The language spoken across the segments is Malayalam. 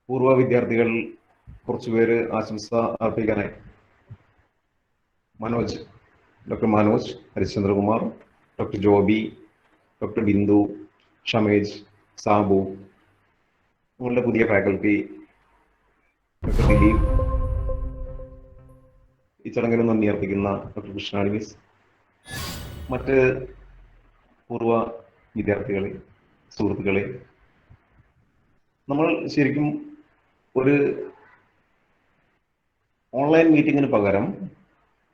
പൂർവ്വ വിദ്യാർത്ഥികൾ കുറച്ചുപേര് ആശംസ അർപ്പിക്കാനായി doctor Manoj, Harishchandrakumar, doctor Joby, doctor Bindu, Shamej, Sabu, നമ്മളുടെ പുതിയ ഫാക്കൽറ്റി ഡോക്ടർ ദിലീപ്, ഈ ചടങ്ങിന് നന്ദി അർപ്പിക്കുന്ന ഡോക്ടർ കൃഷ്ണാണി മിസ്, മറ്റ് പൂർവ്വ വിദ്യാർത്ഥികളെ, സുഹൃത്തുക്കളെ, നമ്മൾ ശരിക്കും ഒരു ഓൺലൈൻ മീറ്റിങ്ങിന് പകരം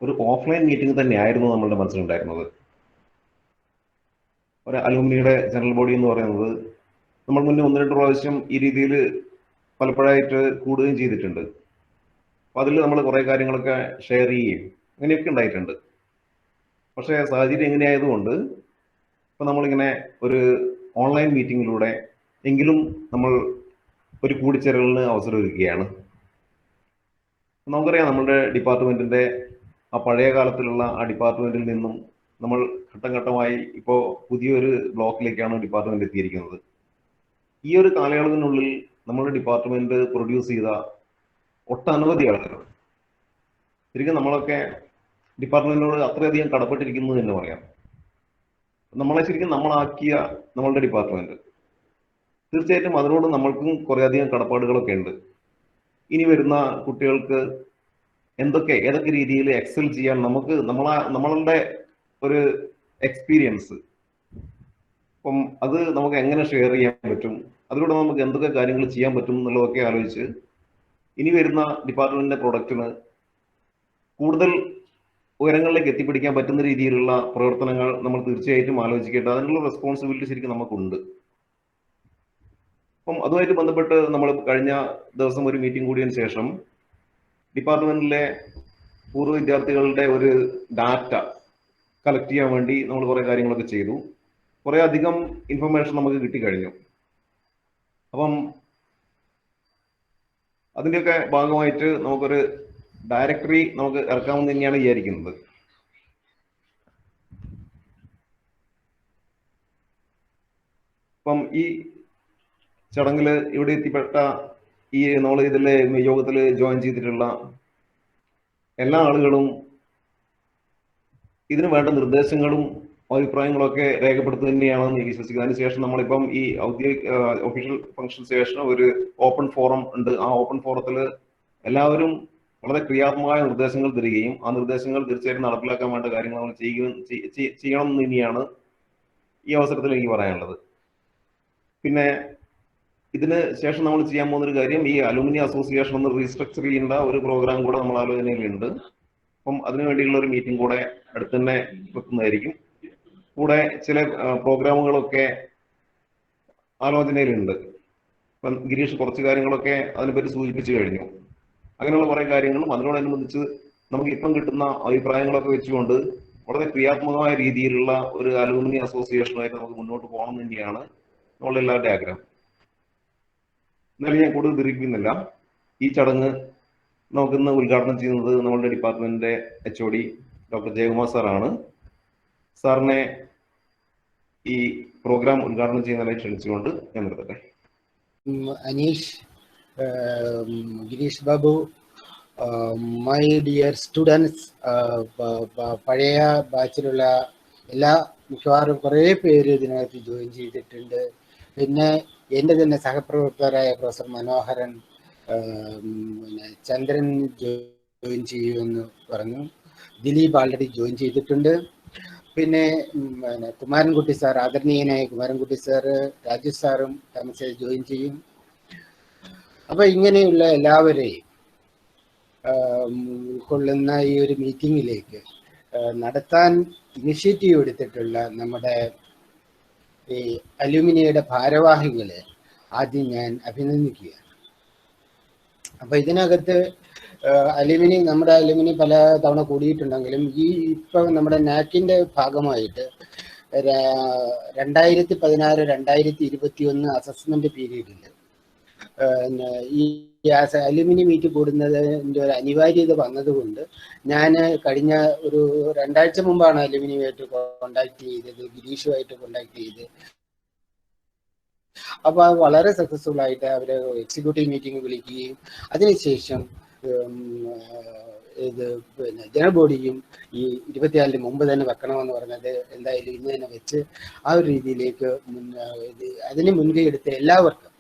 ഒരു ഓഫ്ലൈൻ മീറ്റിംഗ് തന്നെയായിരുന്നു നമ്മളുടെ മനസ്സിലുണ്ടായിരുന്നത്. ഒരു അലൂമിനിയുടെ ജനറൽ ബോഡി എന്ന് പറയുന്നത് നമ്മൾ മുന്നേ 1-2 പ്രാവശ്യം ഈ രീതിയിൽ പലപ്പോഴായിട്ട് കൂടുകയും ചെയ്തിട്ടുണ്ട്. അപ്പം അതിൽ നമ്മൾ കുറേ കാര്യങ്ങളൊക്കെ ഷെയർ ചെയ്യുകയും അങ്ങനെയൊക്കെ ഉണ്ടായിട്ടുണ്ട്. പക്ഷേ സാഹചര്യം എങ്ങനെയായതുകൊണ്ട് ഇപ്പം നമ്മളിങ്ങനെ ഒരു ഓൺലൈൻ മീറ്റിങ്ങിലൂടെ എങ്കിലും നമ്മൾ ഒരു കൂടിച്ചേരലിന് അവസരം ഒരുക്കുകയാണ്. നമുക്കറിയാം, നമ്മളുടെ ഡിപ്പാർട്ട്മെൻറ്റിൻ്റെ ആ പഴയ കാലത്തിലുള്ള ആ ഡിപ്പാർട്ട്മെൻറ്റിൽ നിന്നും നമ്മൾ ഘട്ടം ഘട്ടമായി ഇപ്പോൾ പുതിയൊരു ബ്ലോക്കിലേക്കാണ് ഡിപ്പാർട്ട്മെൻറ്റ് എത്തിയിരിക്കുന്നത്. ഈ ഒരു കാലയളവിനുള്ളിൽ നമ്മുടെ ഡിപ്പാർട്ട്മെൻറ്റ് പ്രൊഡ്യൂസ് ചെയ്ത ഒട്ടനവധി ആളുകൾ, ശരിക്കും നമ്മളൊക്കെ ഡിപ്പാർട്ട്മെൻറ്റിനോട് അത്രയധികം കടപ്പെട്ടിരിക്കുന്നു എന്ന് പറയാം. നമ്മളെ ശരിക്കും നമ്മളാക്കിയ നമ്മളുടെ ഡിപ്പാർട്ട്മെൻറ്റ്, തീർച്ചയായിട്ടും അതിനോട് നമ്മൾക്കും കുറേയധികം കടപ്പാടുകളൊക്കെ ഉണ്ട്. ഇനി വരുന്ന കുട്ടികൾക്ക് ഏതൊക്കെ രീതിയിൽ എക്സൽ ചെയ്യാൻ നമ്മളുടെ ഒരു എക്സ്പീരിയൻസ്, അപ്പം അത് നമുക്ക് എങ്ങനെ ഷെയർ ചെയ്യാൻ പറ്റും, അതിലൂടെ നമുക്ക് എന്തൊക്കെ കാര്യങ്ങൾ ചെയ്യാൻ പറ്റും എന്നുള്ളതൊക്കെ ആലോചിച്ച് ഇനി വരുന്ന ഡിപ്പാർട്ട്മെന്റിന്റെ പ്രൊഡക്റ്റിന് കൂടുതൽ ഉയരങ്ങളിലേക്ക് എത്തിപ്പിടിക്കാൻ പറ്റുന്ന രീതിയിലുള്ള പ്രവർത്തനങ്ങൾ നമ്മൾ തീർച്ചയായിട്ടും ആലോചിക്കേണ്ട അതിനുള്ള റെസ്പോൺസിബിലിറ്റി ശരിക്കും നമുക്കുണ്ട്. അപ്പം അതുമായിട്ട് ബന്ധപ്പെട്ട് നമ്മൾ കഴിഞ്ഞ ദിവസം ഒരു മീറ്റിംഗ് കൂടിയതിന് ശേഷം ഡിപ്പാർട്ട്മെന്റിലെ പൂർവ്വ വിദ്യാർത്ഥികളുടെ ഒരു ഡാറ്റ കളക്ട് ചെയ്യാൻ വേണ്ടി നമ്മൾ കുറേ കാര്യങ്ങളൊക്കെ ചെയ്തു. കുറേ അധികം ഇൻഫർമേഷൻ നമുക്ക് കിട്ടിക്കഴിഞ്ഞു. അപ്പം അതിൻ്റെയൊക്കെ ഭാഗമായിട്ട് നമുക്കൊരു ഡയറക്ടറി നമുക്ക് ഇറക്കാമെന്ന് തന്നെയാണ് വിചാരിക്കുന്നത്. അപ്പം ഈ ചടങ്ങിൽ ഇവിടെ എത്തിപ്പെട്ട നമ്മൾ ഇതിലെ യോഗത്തിൽ ജോയിൻ ചെയ്തിട്ടുള്ള എല്ലാ ആളുകളും ഇതിന് വേണ്ട നിർദ്ദേശങ്ങളും അഭിപ്രായങ്ങളൊക്കെ രേഖപ്പെടുത്തുക തന്നെയാണെന്ന് എനിക്ക് വിശ്വസിക്കുന്നത്. അതിനുശേഷം നമ്മളിപ്പം ഈ ഒഫീഷ്യൽ ഫംഗ്ഷന് ശേഷം ഒരു ഓപ്പൺ ഫോറം ഉണ്ട്. ആ ഓപ്പൺ ഫോറത്തിൽ എല്ലാവരും വളരെ ക്രിയാത്മകമായ നിർദ്ദേശങ്ങൾ തരികയും ആ നിർദ്ദേശങ്ങൾ തീർച്ചയായിട്ടും നടപ്പിലാക്കാൻ വേണ്ട കാര്യങ്ങൾ നമ്മൾ ചെയ്യണം എന്ന് തന്നെയാണ് ഈ അവസരത്തിൽ എനിക്ക് പറയാനുള്ളത്. പിന്നെ ഇതിന് ശേഷം നമ്മൾ ചെയ്യാൻ പോകുന്ന ഒരു കാര്യം, ഈ അലുമിനി അസോസിയേഷൻ ഒന്ന് റീസ്ട്രക്ചർ ചെയ്യേണ്ട ഒരു പ്രോഗ്രാം കൂടെ നമ്മൾ ആലോചനയിലുണ്ട്. അപ്പം അതിനുവേണ്ടിയുള്ള ഒരു മീറ്റിംഗ് കൂടെ അടുത്ത് തന്നെ വെക്കുന്നതായിരിക്കും. കൂടെ ചില പ്രോഗ്രാമുകളൊക്കെ ആലോചനയിലുണ്ട്. ഇപ്പം ഗിരീഷ് കുറച്ച് കാര്യങ്ങളൊക്കെ അതിനെപ്പറ്റി സൂചിപ്പിച്ചു കഴിഞ്ഞു. അങ്ങനെയുള്ള കുറേ കാര്യങ്ങളും അതിനോടനുബന്ധിച്ച് നമുക്ക് ഇപ്പം കിട്ടുന്ന അഭിപ്രായങ്ങളൊക്കെ വെച്ചുകൊണ്ട് വളരെ ക്രിയാത്മകമായ രീതിയിലുള്ള ഒരു അലൂമിനി അസോസിയേഷനുമായിട്ട് നമുക്ക് മുന്നോട്ട് പോകണം തന്നെയാണ് നമ്മളുടെ എല്ലാവരുടെ ആഗ്രഹം. എന്നാലും ഞാൻ കൂടുതൽ ദീർഘിപ്പിക്കുന്നില്ല. ഈ ചടങ്ങ് നമുക്കിന്ന് ഉദ്ഘാടനം ചെയ്യുന്നത് നമ്മളുടെ ഡിപ്പാർട്ട്മെന്റിന്റെ HOD ഡോക്ടർ ജയകുമാർ സാറാണ്. സാറിനെ ഈ പ്രോഗ്രാം ഉദ്ഘാടനം ചെയ്യുന്നതിനായി ക്ഷണിച്ചുകൊണ്ട് ഞാൻ നിർത്തട്ടെ. Aneesh, Girish Babu, my dear students, പഴയ ബാച്ചിലുള്ള മിക്കവാറും കുറേ പേര് ഇതിനകത്ത് ജോയിൻ ചെയ്തിട്ടുണ്ട്. പിന്നെ എൻ്റെ തന്നെ സഹപ്രവർത്തകരായ പ്രൊഫസർ മനോഹരൻ, പിന്നെ ചന്ദ്രൻ ജോയിൻ ചെയ്യുമെന്ന് പറഞ്ഞു. ദിലീപ് ആൾറെഡി ജോയിൻ ചെയ്തിട്ടുണ്ട്. പിന്നെ കുമാരൻകുട്ടി സാർ, ആദരണീയനായ കുമാരൻകുട്ടി സാറ്, രാജേഷ് സാറും താമസിച്ച് ജോയിൻ ചെയ്യും. അപ്പം ഇങ്ങനെയുള്ള എല്ലാവരെയും ഉൾക്കൊള്ളുന്ന ഈ ഒരു മീറ്റിങ്ങിലേക്ക് നടത്താൻ ഇനിഷ്യേറ്റീവ് എടുത്തിട്ടുള്ള നമ്മുടെ ഈ അലുമിനിയുടെ ഭാരവാഹികളെ ആദ്യം ഞാൻ അഭിനന്ദിക്കുകയാണ്. അപ്പം ഇതിനകത്ത് നമ്മുടെ അലുമിനി പല തവണ കൂടിയിട്ടുണ്ടെങ്കിലും ഇപ്പം നമ്മുടെ നാക്കിൻ്റെ ഭാഗമായിട്ട് 2016-2021 അസസ്മെന്റ് പീരീഡിൽ ഈ അലുമിനി മീറ്റ് കൂടുന്നതിൻ്റെ ഒരു അനിവാര്യത വന്നതുകൊണ്ട് ഞാൻ കഴിഞ്ഞ ഒരു 2 ആഴ്ച മുമ്പാണ് അലുമിനിയുമായിട്ട് കോണ്ടാക്ട് ചെയ്തത്, ഗിരീഷുമായിട്ട് കോണ്ടാക്ട് ചെയ്ത് അപ്പോൾ അത് വളരെ സക്സസ്ഫുൾ ആയിട്ട് അവർ എക്സിക്യൂട്ടീവ് മീറ്റിംഗ് വിളിക്കുകയും അതിനുശേഷം ഇത് പിന്നെ ജനറൽ ബോഡിയും ഈ 24 മുമ്പ് തന്നെ വെക്കണമെന്ന് പറഞ്ഞത് എന്തായാലും ഇന്ന് തന്നെ വെച്ച് ആ ഒരു രീതിയിലേക്ക് അതിന് മുൻകൈ എടുത്ത എല്ലാവർക്കും,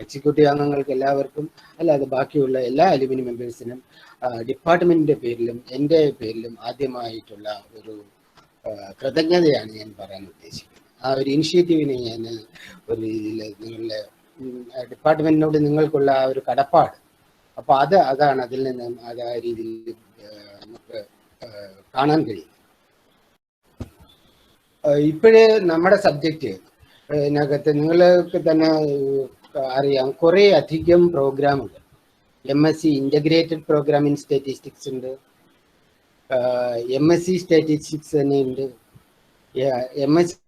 എക്സിക്യൂട്ടീവ് അംഗങ്ങൾക്ക് എല്ലാവർക്കും, അല്ലാതെ ബാക്കിയുള്ള എല്ലാ അലുമിനി മെമ്പേഴ്സിനും ഡിപ്പാർട്ട്മെന്റിന്റെ പേരിലും എൻ്റെ പേരിലും ആദ്യമായിട്ടുള്ള ഒരു കൃതജ്ഞതയാണ് ഞാൻ പറയാൻ ഉദ്ദേശിക്കുന്നത്. ആ ഒരു ഇനിഷ്യേറ്റീവിനെ ഞാൻ ഒരു രീതിയിൽ നിങ്ങളുടെ ഡിപ്പാർട്ട്മെന്റിനോട് നിങ്ങൾക്കുള്ള ആ ഒരു കടപ്പാട്, അപ്പൊ അതാണ് അതിൽ നിന്ന് അത് ആ രീതിയിൽ നമുക്ക് കാണാൻ കഴിയും. ഇപ്പോഴേ നമ്മുടെ സബ്ജക്റ്റ് ഇതിനകത്ത് നിങ്ങൾക്ക് തന്നെ അറിയാം, കുറേ അധികം പ്രോഗ്രാമുകൾ MSc integrated program in statistics ഉണ്ട്, MSc സ്റ്റാറ്റിസ്റ്റിക്സ് തന്നെ ഉണ്ട്, MSc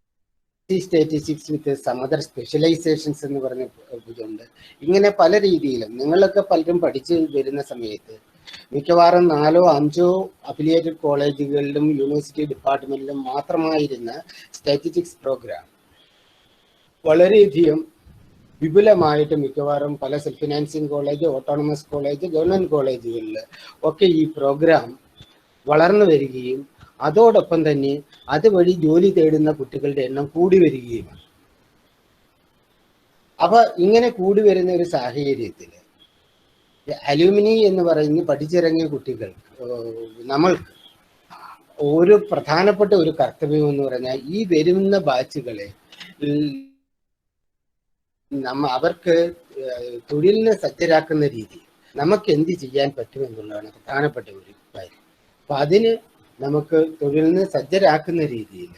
statistics with some other specializations എന്ന് പറഞ്ഞ ഇതുണ്ട്. ഇങ്ങനെ പല രീതിയിലും നിങ്ങളൊക്കെ പലരും പഠിച്ചു വരുന്ന സമയത്ത് മിക്കവാറും 4ഓ 5ഓ അഫിലിയേറ്റഡ് കോളേജുകളിലും യൂണിവേഴ്സിറ്റി ഡിപ്പാർട്ട്മെന്റിലും മാത്രമായിരുന്ന സ്റ്റാറ്റിസ്റ്റിക്സ് പ്രോഗ്രാം വളരെയധികം വിപുലമായിട്ട് മിക്കവാറും പല self financing college, autonomous college, government കോളേജുകളിൽ ഒക്കെ ഈ പ്രോഗ്രാം വളർന്നു വരികയും അതോടൊപ്പം തന്നെ അതുവഴി ജോലി തേടുന്ന കുട്ടികളുടെ എണ്ണം കൂടി വരികയുമാണ്. അപ്പൊ ഇങ്ങനെ കൂടി വരുന്ന ഒരു സാഹചര്യത്തിൽ അലൂമിനി എന്ന് പറഞ്ഞ് പഠിച്ചിറങ്ങിയ കുട്ടികൾക്ക് നമ്മൾക്ക് ഒരു പ്രധാനപ്പെട്ട ഒരു കർത്തവ്യം എന്ന് പറഞ്ഞാൽ ഈ വരുന്ന ബാച്ചുകളെ അവർക്ക് തൊഴിലിനെ സജ്ജരാക്കുന്ന രീതി നമുക്ക് എന്ത് ചെയ്യാൻ പറ്റുമെന്നുള്ളതാണ് പ്രധാനപ്പെട്ട ഒരു കാര്യം. അപ്പൊ അതിന് നമുക്ക് തൊഴിലിനെ സജ്ജരാക്കുന്ന രീതിയിൽ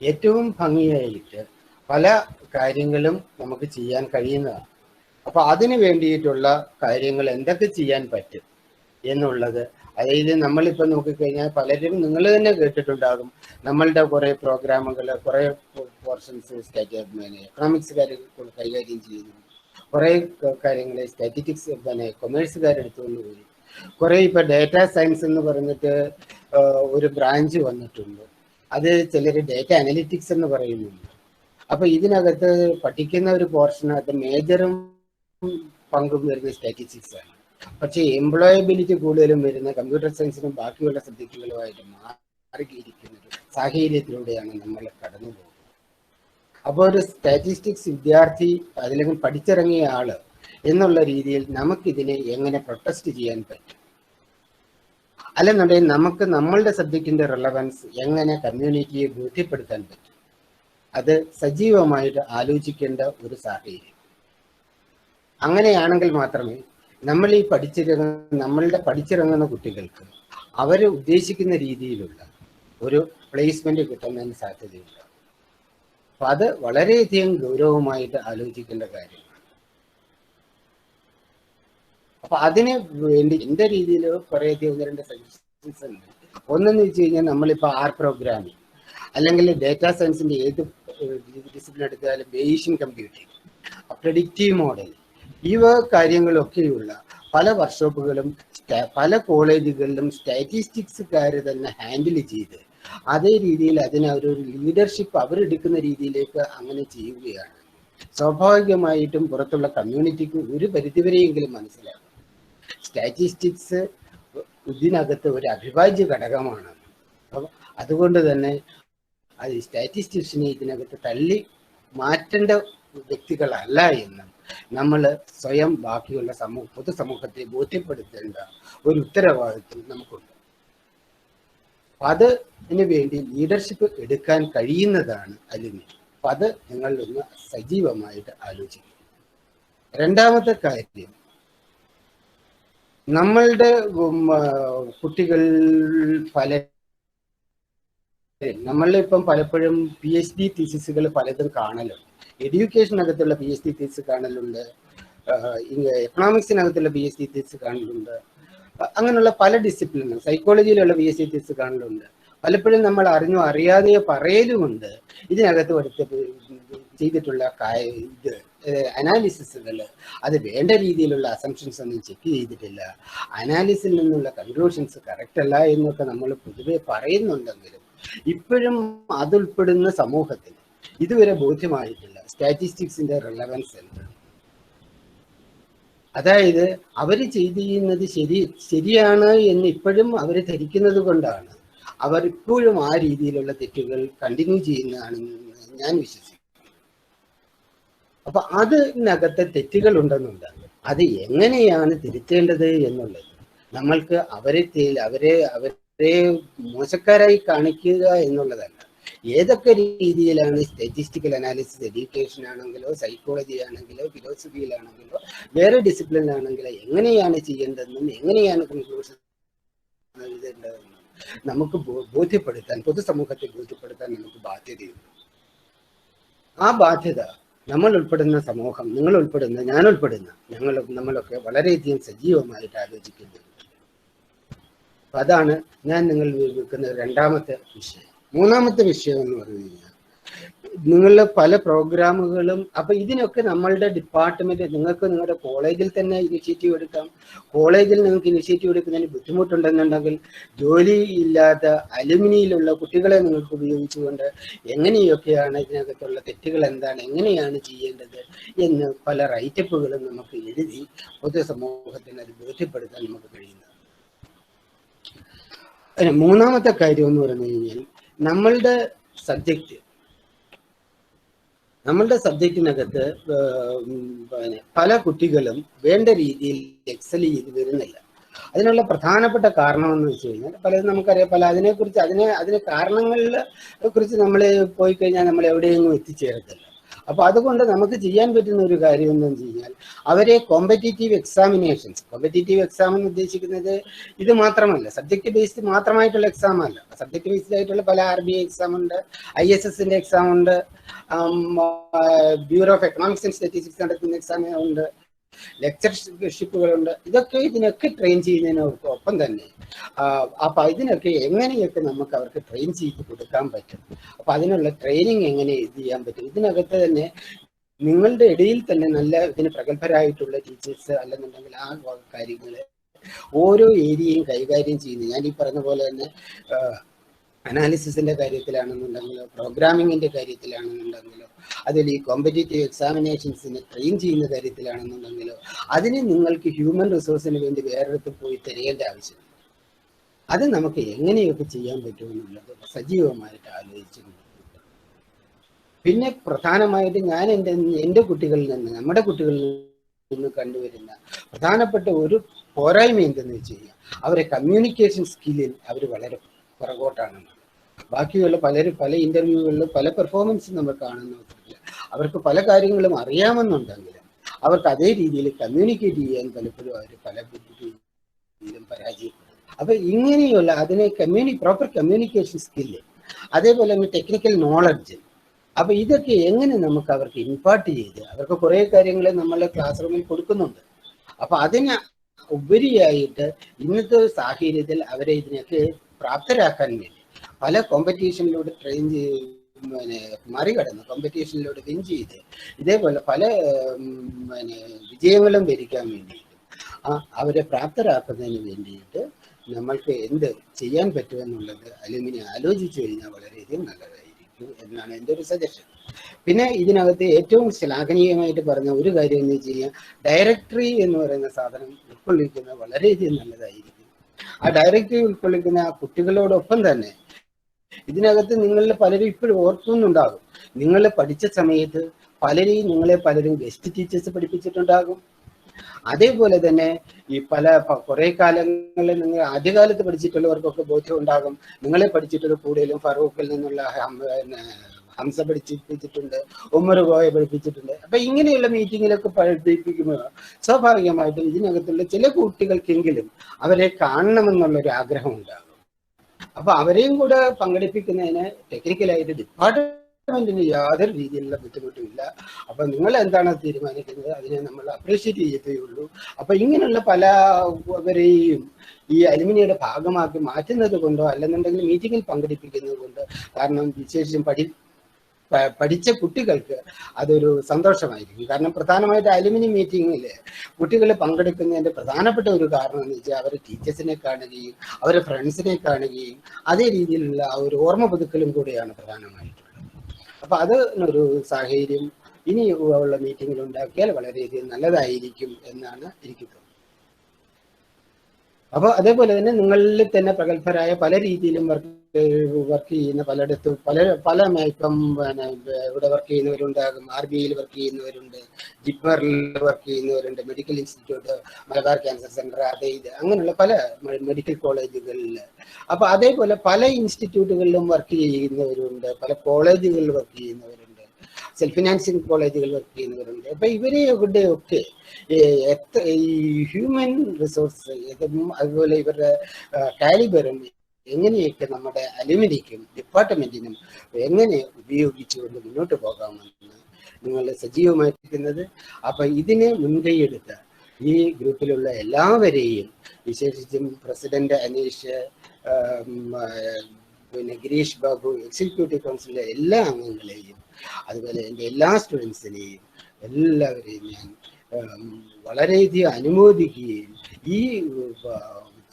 ഏറ്റവും ഭംഗിയായിട്ട് പല കാര്യങ്ങളും നമുക്ക് ചെയ്യാൻ കഴിയുന്നതാണ്. അപ്പൊ അതിന് വേണ്ടിയിട്ടുള്ള കാര്യങ്ങൾ എന്തൊക്കെ ചെയ്യാൻ പറ്റും എന്നുള്ളത്, അതായത് നമ്മളിപ്പോൾ നോക്കിക്കഴിഞ്ഞാൽ പലരും നിങ്ങൾ തന്നെ കേട്ടിട്ടുണ്ടാകും, നമ്മളുടെ കുറേ പ്രോഗ്രാമുകൾ, കുറേ പോർഷൻസ് എക്കണോമിക്സുകാർ കൈകാര്യം ചെയ്യുന്നു, കുറേ കാര്യങ്ങൾ സ്റ്റാറ്റിസ്റ്റിക്സ് പിന്നെ കൊമേഴ്സുകാരെടുത്തുകൊണ്ട് പോയി, കുറേ ഇപ്പോൾ ഡേറ്റ സയൻസ് എന്ന് പറഞ്ഞിട്ട് ഒരു ബ്രാഞ്ച് വന്നിട്ടുണ്ട്, അത് ചിലർ ഡേറ്റ അനലിറ്റിക്സ് എന്ന് പറയുന്നുണ്ട്. അപ്പൊ ഇതിനകത്ത് പഠിക്കുന്ന ഒരു പോർഷനകത്ത് മേജറും പങ്കും വരുന്ന സ്റ്റാറ്റിസ്റ്റിക്സ് ആണ്. പക്ഷേ എംപ്ലോയബിലിറ്റി കൂടുതലും വരുന്ന കമ്പ്യൂട്ടർ സയൻസിനും ബാക്കിയുള്ള സബ്ജക്റ്റുകളുമായിട്ട് മാറിയിരിക്കുന്ന ഒരു സാഹചര്യത്തിലൂടെയാണ് നമ്മൾ കടന്നു പോകുന്നത്. അപ്പോൾ ഒരു സ്റ്റാറ്റിസ്റ്റിക്സ് വിദ്യാർത്ഥി അതിലെങ്കിൽ പഠിച്ചിറങ്ങിയ ആള് എന്നുള്ള രീതിയിൽ നമുക്കിതിനെ എങ്ങനെ പ്രൊട്ടസ്റ്റ് ചെയ്യാൻ പറ്റും, അല്ലെന്നുണ്ടെങ്കിൽ നമുക്ക് നമ്മളുടെ സബ്ജക്റ്റിന്റെ റിലവൻസ് എങ്ങനെ കമ്മ്യൂണിറ്റിയെ ബോധ്യപ്പെടുത്താൻ പറ്റും, അത് സജീവമായിട്ട് ആലോചിക്കേണ്ട ഒരു സാഹചര്യം. അങ്ങനെയാണെങ്കിൽ മാത്രമേ നമ്മൾ ഈ നമ്മളുടെ പഠിച്ചിറങ്ങുന്ന കുട്ടികൾക്ക് അവർ ഉദ്ദേശിക്കുന്ന രീതിയിലുള്ള ഒരു പ്ലേസ്മെന്റ് കിട്ടുന്നതിന് സാധ്യതയുണ്ട്. അപ്പൊ അത് വളരെയധികം ഗൗരവമായിട്ട് ആലോചിക്കേണ്ട കാര്യമാണ്. അപ്പൊ അതിന് വേണ്ടി എൻ്റെ രീതിയിൽ കുറേയധികം 1-2 സജഷൻസ് ഉണ്ട്. ഒന്നെന്ന് വെച്ച് കഴിഞ്ഞാൽ നമ്മളിപ്പോൾ പ്രോഗ്രാമിംഗ് അല്ലെങ്കിൽ ഡേറ്റാ സയൻസിന്റെ ഏത് ഡിസിപ്ലിൻ എടുത്താലും ബേഷ്യൻ കമ്പ്യൂട്ടിംഗ്, പ്രെഡിക്റ്റീവ് മോഡലിംഗ്, ഇവ കാര്യങ്ങളൊക്കെയുള്ള പല വർക്ക്ഷോപ്പുകളും പല കോളേജുകളിലും സ്റ്റാറ്റിസ്റ്റിക്സുകാർ തന്നെ ഹാൻഡിൽ ചെയ്ത് അതേ രീതിയിൽ അതിന് ഒരു ലീഡർഷിപ്പ് അവരെടുക്കുന്ന രീതിയിലേക്ക് അങ്ങനെ ചെയ്യുകയാണ്. സ്വാഭാവികമായിട്ടും പുറത്തുള്ള കമ്മ്യൂണിറ്റിക്ക് ഒരു പരിധിവരെയെങ്കിലും മനസ്സിലാകും സ്റ്റാറ്റിസ്റ്റിക്സ് ഇതിനകത്ത് ഒരു അവിഭാജ്യ ഘടകമാണ്. അപ്പം അതുകൊണ്ട് തന്നെ അത് സ്റ്റാറ്റിസ്റ്റിക്സിനെ ഇതിനകത്ത് തള്ളി മാറ്റേണ്ട വ്യക്തികളല്ല എന്നും നമ്മൾ സ്വയം ബാക്കിയുള്ള പൊതുസമൂഹത്തെ ബോധ്യപ്പെടുത്തേണ്ട ഒരു ഉത്തരവാദിത്വം നമുക്കുണ്ട്. അതിന് വേണ്ടി ലീഡർഷിപ്പ് എടുക്കാൻ കഴിയുന്നതാണ് അലുമിനി. അപ്പൊ അത് നിങ്ങളൊന്ന് സജീവമായിട്ട് ആലോചിക്കും. രണ്ടാമത്തെ കാര്യം, നമ്മളുടെ കുട്ടികൾ നമ്മളിപ്പം പലപ്പോഴും PhD തീസിസുകൾ പലതും കാണലുണ്ട്. എഡ്യൂക്കേഷനകത്തുള്ള PhD തീസിസ് കാണലുണ്ട്, എക്കണോമിക്സിനകത്തുള്ള PhD തീസിസ് കാണലുണ്ട്, അങ്ങനെയുള്ള പല ഡിസിപ്ലിനും സൈക്കോളജിയിലുള്ള PhD തീസിസ് കാണലുണ്ട്. പലപ്പോഴും നമ്മൾ അറിയാതെയോ പറയലുമുണ്ട് ഇതിനകത്ത് ചെയ്തിട്ടുള്ള അനാലിസിസുകൾ അത് വേണ്ട രീതിയിലുള്ള അസംഷൻസ് ഒന്നും ചെക്ക് ചെയ്തിട്ടില്ല, അനാലിസിൽ നിന്നുള്ള കൺക്ലൂഷൻസ് കറക്റ്റ് അല്ല എന്നൊക്കെ നമ്മൾ പൊതുവെ പറയുന്നുണ്ടെങ്കിലും ഇപ്പോഴും അതുൾപ്പെടുന്ന സമൂഹത്തിൽ ഇതുവരെ ബോധ്യമായിട്ടില്ല സ്റ്റാറ്റിസ്റ്റിക്സിന്റെ റിലവൻസ് എന്താണ്. അതായത് അവർ ചെയ്യുന്നത് ശരിയാണ് എന്ന് ഇപ്പോഴും അവർ ധരിക്കുന്നത് കൊണ്ടാണ് അവർ ഇപ്പോഴും ആ രീതിയിലുള്ള തെറ്റുകൾ കണ്ടിന്യൂ ചെയ്യുന്നതാണെന്ന് ഞാൻ വിശ്വസിക്കുന്നു. അപ്പൊ അതിനകത്ത് തെറ്റുകൾ ഉണ്ടെന്നുണ്ട്. അത് എങ്ങനെയാണ് തിരുത്തേണ്ടത് എന്നുള്ളത് നമ്മൾക്ക് അവരെ മോശക്കാരായി കാണിക്കുക എന്നുള്ളതല്ല. ഏതൊക്കെ രീതിയിലാണ് സ്റ്റാറ്റിസ്റ്റിക്കൽ അനാലിസിസ്, എഡ്യൂക്കേഷൻ ആണെങ്കിലോ സൈക്കോളജി ആണെങ്കിലോ ഫിലോസഫിയിലാണെങ്കിലോ വേറെ ഡിസിപ്ലിനാണെങ്കിലോ എങ്ങനെയാണ് ചെയ്യേണ്ടതെന്നും എങ്ങനെയാണ് കൺക്ലൂഷൻ എഴുതേണ്ടതെന്നും നമുക്ക് ബോധ്യപ്പെടുത്താൻ, പൊതുസമൂഹത്തെ ബോധ്യപ്പെടുത്താൻ നമുക്ക് ബാധ്യതയുണ്ട്. ആ ബാധ്യത നമ്മൾ ഉൾപ്പെടുന്ന സമൂഹം, നിങ്ങൾ ഉൾപ്പെടുന്ന, ഞാൻ ഉൾപ്പെടുന്ന, നമ്മളൊക്കെ വളരെയധികം സജീവമായിട്ട് ആലോചിക്കുന്നുണ്ട്. അപ്പൊ അതാണ് ഞാൻ നിങ്ങൾ വെക്കുന്ന രണ്ടാമത്തെ വിഷയം. മൂന്നാമത്തെ വിഷയം എന്ന് പറഞ്ഞു കഴിഞ്ഞാൽ നിങ്ങളുടെ പല പ്രോഗ്രാമുകളും, അപ്പൊ ഇതിനൊക്കെ നമ്മളുടെ ഡിപ്പാർട്ട്മെന്റ്, നിങ്ങൾക്ക് നിങ്ങളുടെ കോളേജിൽ തന്നെ ഇനിഷ്യേറ്റീവ് എടുക്കാം. കോളേജിൽ നിങ്ങൾക്ക് ഇനിഷ്യേറ്റീവ് എടുക്കുന്നതിന് ബുദ്ധിമുട്ടുണ്ടെന്നുണ്ടെങ്കിൽ ജോലി ഇല്ലാത്ത അലുമിനിയിലുള്ള കുട്ടികളെ നിങ്ങൾക്ക് ഉപയോഗിച്ചുകൊണ്ട് എങ്ങനെയൊക്കെയാണ് ഇതിനകത്തുള്ള തെറ്റുകൾ എന്താണ്, എങ്ങനെയാണ് ചെയ്യേണ്ടത് എന്ന് പല റൈറ്റപ്പുകളും നമുക്ക് എഴുതി പൊതുസമൂഹത്തിന് അത് ബോധ്യപ്പെടുത്താൻ നമുക്ക് കഴിയുന്നത്. മൂന്നാമത്തെ കാര്യം എന്ന് പറഞ്ഞു കഴിഞ്ഞാൽ നമ്മളുടെ സബ്ജക്റ്റിനകത്ത് പല കുട്ടികളും വേണ്ട രീതിയിൽ എക്സൽ ചെയ്ത് വരുന്നില്ല. അതിനുള്ള പ്രധാനപ്പെട്ട കാരണമെന്ന് വെച്ച് കഴിഞ്ഞാൽ പലതും നമുക്കറിയാം. അതിനെ കാരണങ്ങളെ കുറിച്ച് നമ്മൾ പോയി കഴിഞ്ഞാൽ നമ്മൾ എവിടെയെങ്കിലും എത്തിച്ചേരത്തില്ല. അപ്പൊ അതുകൊണ്ട് നമുക്ക് ചെയ്യാൻ പറ്റുന്ന ഒരു കാര്യം എന്താണെന്ന് വെച്ച് കഴിഞ്ഞാൽ അവരെ കോമ്പറ്റീറ്റീവ് എക്സാം എന്ന് ഉദ്ദേശിക്കുന്നത് ഇത് മാത്രമല്ല, സബ്ജക്ട് ബേസ്ഡ് മാത്രമായിട്ടുള്ള എക്സാം അല്ല. സബ്ജക്ട് ബേസ്ഡ് ആയിട്ടുള്ള പല RBI എക്സാം ഉണ്ട്, ISSന്റെ എക്സാം ഉണ്ട്, bureau of economics and statistics നടത്തുന്ന എക്സാം ഉണ്ട്, ലെക്ചർഷിപ്പുകളുണ്ട്. ഇതിനൊക്കെ ട്രെയിൻ ചെയ്യുന്നതിനൊപ്പം തന്നെ അപ്പൊ ഇതിനൊക്കെ എങ്ങനെയൊക്കെ നമുക്ക് അവർക്ക് ട്രെയിൻ ചെയ്ത് കൊടുക്കാൻ പറ്റും, അപ്പൊ അതിനുള്ള ട്രെയിനിങ് എങ്ങനെ ചെയ്യാൻ പറ്റും. ഇതിനകത്ത് തന്നെ നിങ്ങളുടെ ഇടയിൽ തന്നെ നല്ല ഇതിന് പ്രഗത്ഭരായിട്ടുള്ള ടീച്ചേഴ്സ് അല്ലെന്നുണ്ടെങ്കിൽ ആ കാര്യങ്ങള് ഓരോ ഏരിയയും കൈകാര്യം ചെയ്യുന്നത്, ഞാൻ ഈ പറഞ്ഞ പോലെ തന്നെ അനാലിസിസിന്റെ കാര്യത്തിലാണെന്നുണ്ടെങ്കിലോ പ്രോഗ്രാമിങ്ങിന്റെ കാര്യത്തിലാണെന്നുണ്ടെങ്കിലോ അതിൽ ഈ കോമ്പറ്റേറ്റീവ് എക്സാമിനേഷൻസിനെ ട്രെയിൻ ചെയ്യുന്ന കാര്യത്തിലാണെന്നുണ്ടെങ്കിലോ അതിന് നിങ്ങൾക്ക് ഹ്യൂമൻ റിസോഴ്സിന് വേണ്ടി വേറെടുത്ത് പോയി തിരയേണ്ട ആവശ്യമില്ല. അത് നമുക്ക് എങ്ങനെയൊക്കെ ചെയ്യാൻ പറ്റുമെന്നുള്ളത് സജീവമായിട്ട് ആലോചിച്ചിട്ടുണ്ട്. പിന്നെ പ്രധാനമായിട്ട് ഞാൻ എൻ്റെ കുട്ടികളിൽ നിന്ന്, നമ്മുടെ കുട്ടികളിൽ നിന്ന് കണ്ടുവരുന്ന പ്രധാനപ്പെട്ട ഒരു പോരായ്മ എന്തെന്ന് വെച്ച് കഴിഞ്ഞാൽ അവരെ കമ്മ്യൂണിക്കേഷൻ സ്കില്ലിൽ അവർ വളരെ പുറകോട്ടാണെന്ന്. ബാക്കിയുള്ള പല ഇന്റർവ്യൂകളിലും പല പെർഫോമൻസും നമ്മൾ കാണുന്ന അവർക്ക് പല കാര്യങ്ങളും അറിയാമെന്നുണ്ടെങ്കിലും അവർക്ക് അതേ രീതിയിൽ കമ്മ്യൂണിക്കേറ്റ് ചെയ്യാൻ പലപ്പോഴും അവർ പല രീതിയിലും പരാജയപ്പെടും. അപ്പൊ ഇങ്ങനെയുള്ള അതിനെ പ്രോപ്പർ കമ്മ്യൂണിക്കേഷൻ സ്കില്ല്, അതേപോലെ തന്നെ ടെക്നിക്കൽ നോളജ്, അപ്പൊ ഇതൊക്കെ എങ്ങനെ നമുക്ക് അവർക്ക് ഇമ്പാർട്ട് ചെയ്ത് അവർക്ക് കുറെ കാര്യങ്ങൾ നമ്മൾ ക്ലാസ് റൂമിൽ കൊടുക്കുന്നുണ്ട്. അപ്പൊ അതിന് ഉപരിയായിട്ട് ഇന്നത്തെ സാഹചര്യത്തിൽ അവരെ ഇതിനൊക്കെ പ്രാപ്തരാക്കാൻ വേണ്ടി പല കോമ്പറ്റീഷനിലൂടെ ട്രെയിൻ മറികടന്ന് കോമ്പറ്റീഷനിലൂടെ വിൻ ചെയ്ത് ഇതേപോലെ പല വിജയങ്ങളും വരിക്കാൻ വേണ്ടിയിട്ട് അവരെ പ്രാപ്തരാക്കുന്നതിന് വേണ്ടിയിട്ട് നമ്മൾക്ക് എന്ത് ചെയ്യാൻ പറ്റുമെന്നുള്ളത് അലുമിനി ആലോചിച്ചു കഴിഞ്ഞാൽ വളരെയധികം നല്ലതായിരിക്കും എന്നാണ് എൻ്റെ ഒരു സജഷൻ. പിന്നെ ഇതിനകത്ത് ഏറ്റവും ശ്ലാഘനീയമായിട്ട് പറഞ്ഞ ഒരു കാര്യം എന്ന് വെച്ച് കഴിഞ്ഞാൽ ഡയറക്ടറി എന്ന് പറയുന്ന സാധനം ഉൾക്കൊള്ളിക്കുന്നത് വളരെയധികം നല്ലതായിരിക്കും. ആ ഡയറക്ടറി ഉൾക്കൊള്ളിക്കുന്ന ആ കുട്ടികളോടൊപ്പം തന്നെ ഇതിനകത്ത് നിങ്ങളിൽ പലരും ഇപ്പോഴും ഓർക്കുന്നുണ്ടാകും, നിങ്ങൾ പഠിച്ച സമയത്ത് പലരും ഗസ്റ്റ് ടീച്ചേഴ്സ് പഠിപ്പിച്ചിട്ടുണ്ടാകും. അതേപോലെ തന്നെ ഈ കുറെ കാലങ്ങളിൽ നിങ്ങൾ ആദ്യകാലത്ത് പഠിച്ചിട്ടുള്ളവർക്കൊക്കെ ബോധ്യം ഉണ്ടാകും. നിങ്ങളെ പഠിച്ചിട്ടുള്ള കൂടുതലും ഫറൂഖിൽ നിന്നുള്ള ഹംസ പഠിപ്പിച്ചിട്ടുണ്ട്, ഉമ്മർ കോയ പഠിപ്പിച്ചിട്ടുണ്ട്. അപ്പൊ ഇങ്ങനെയുള്ള മീറ്റിങ്ങിലൊക്കെ പഠിപ്പിക്കുമ്പോൾ സ്വാഭാവികമായിട്ടും ഇതിനകത്തുള്ള ചില കുട്ടികൾക്കെങ്കിലും അവരെ കാണണമെന്നുള്ളൊരു ആഗ്രഹം ഉണ്ടാകും. അപ്പൊ അവരെയും കൂടെ പങ്കെടുപ്പിക്കുന്നതിന് ടെക്നിക്കലായിട്ട് ഡിപ്പാർട്ട്മെന്റിന് യാതൊരു രീതിയിലുള്ള ബുദ്ധിമുട്ടും ഇല്ല. അപ്പൊ നിങ്ങൾ എന്താണ് തീരുമാനിക്കുന്നത് അതിനെ നമ്മൾ അപ്രീഷിയേറ്റ് ചെയ്യത്തേയുള്ളൂ. അപ്പൊ ഇങ്ങനെയുള്ള പലവരെയും ഈ അലുമിനിയുടെ ഭാഗമാക്കി മാറ്റുന്നത് കൊണ്ടോ അല്ലെന്നുണ്ടെങ്കിൽ മീറ്റിങ്ങിൽ പങ്കെടുപ്പിക്കുന്നത് കൊണ്ടോ, കാരണം വിശേഷം പഠിച്ച കുട്ടികൾക്ക് അതൊരു സന്തോഷമായിരിക്കും. കാരണം പ്രധാനമായിട്ട് അലുമിനി മീറ്റിങ്ങിൽ കുട്ടികൾ പങ്കെടുക്കുന്നതിന്റെ പ്രധാനപ്പെട്ട ഒരു കാരണം എന്ന് വെച്ചാൽ അവർ ടീച്ചേഴ്സിനെ കാണുകയും അവരെ ഫ്രണ്ട്സിനെ കാണുകയും അതേ രീതിയിലുള്ള ഒരു ഓർമ്മ പുതുക്കലും കൂടെയാണ് പ്രധാനമായിട്ടുള്ളത്. അപ്പൊ അത് ഒരു സാഹചര്യം ഇനി ഉള്ള മീറ്റിംഗിൽ ഉണ്ടാക്കിയാൽ വളരെയധികം നല്ലതായിരിക്കും എന്നാണ് എനിക്ക് തോന്നുന്നത്. അപ്പോൾ അതേപോലെ തന്നെ നിങ്ങളിൽ തന്നെ പ്രഗത്ഭരായ പല രീതിയിലും വർക്ക് ചെയ്യുന്ന പലയിടത്തും പല ഇപ്പം പിന്നെ ഇവിടെ വർക്ക് ചെയ്യുന്നവരുണ്ടാകും, RBIയിൽ വർക്ക് ചെയ്യുന്നവരുണ്ട്, ജിപ്മറിൽ വർക്ക് ചെയ്യുന്നവരുണ്ട്, medical institute, Malabar cancer centre, അത് ഇത് അങ്ങനെയുള്ള പല മെഡിക്കൽ കോളേജുകളിൽ. അപ്പൊ അതേപോലെ പല ഇൻസ്റ്റിറ്റ്യൂട്ടുകളിലും വർക്ക് ചെയ്യുന്നവരുണ്ട്, പല കോളേജുകളിൽ വർക്ക് ചെയ്യുന്നവരുണ്ട്, സെൽഫ് ഫിനാൻസിങ് കോളേജുകൾ വർക്ക് ചെയ്യുന്നവരുണ്ട്. അപ്പൊ ഇവരെയൊക്കെ ഈ ഹ്യൂമൻ റിസോഴ്സ് അതുപോലെ ഇവരുടെ കാലിബറും എങ്ങനെയൊക്കെ നമ്മുടെ അലുമിനിക്കും ഡിപ്പാർട്ട്മെന്റിനും എങ്ങനെ ഉപയോഗിച്ചുകൊണ്ട് മുന്നോട്ട് പോകാമെന്ന് നിങ്ങൾ സജീവമായിരിക്കുന്നത്. അപ്പൊ ഇതിനെ മുൻകൈയെടുത്ത ഈ ഗ്രൂപ്പിലുള്ള എല്ലാവരെയും, വിശേഷിച്ചും പ്രസിഡന്റ് അനീഷ്, പിന്നെ ഗിരീഷ് ബാബു, എക്സിക്യൂട്ടീവ് കൗൺസിലിലെ എല്ലാ അംഗങ്ങളെയും, അതുപോലെ എൻ്റെ എല്ലാ സ്റ്റുഡൻസിനെയും എല്ലാവരെയും ഞാൻ വളരെയധികം അനുമോദിക്കുകയും ഈ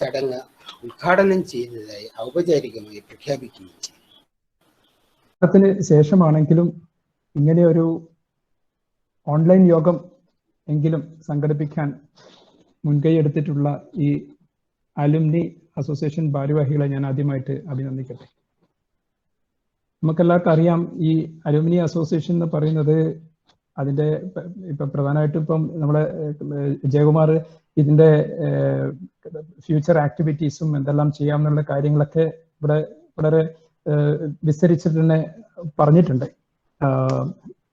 ചടങ്ങ് ഉദ്ഘാടനം ചെയ്തതായി ഔപചാരികമായി പ്രഖ്യാപിക്കുകയും ചെയ്യും. ശേഷമാണെങ്കിലും ഇങ്ങനെ ഒരു ഓൺലൈൻ യോഗം എങ്കിലും സംഘടിപ്പിക്കാൻ മുൻകൈ എടുത്തിട്ടുള്ള ഈ അലുമിനി അസോസിയേഷൻ ഭാരവാഹികളെ ഞാൻ ആദ്യമായിട്ട് അഭിനന്ദിക്കട്ടെ. നമുക്കെല്ലാവർക്കും അറിയാം, ഈ അലുമിനി അസോസിയേഷൻ എന്ന് പറയുന്നത് അതിൻ്റെ ഇപ്പം പ്രധാനമായിട്ടും ഇപ്പം നമ്മളെ ജയകുമാർ ഇതിൻ്റെ ഫ്യൂച്ചർ ആക്ടിവിറ്റീസും എന്തെല്ലാം ചെയ്യാമെന്നുള്ള കാര്യങ്ങളൊക്കെ ഇവിടെ വളരെ വിസ്തരിച്ചിട്ട് തന്നെ പറഞ്ഞിട്ടുണ്ട്.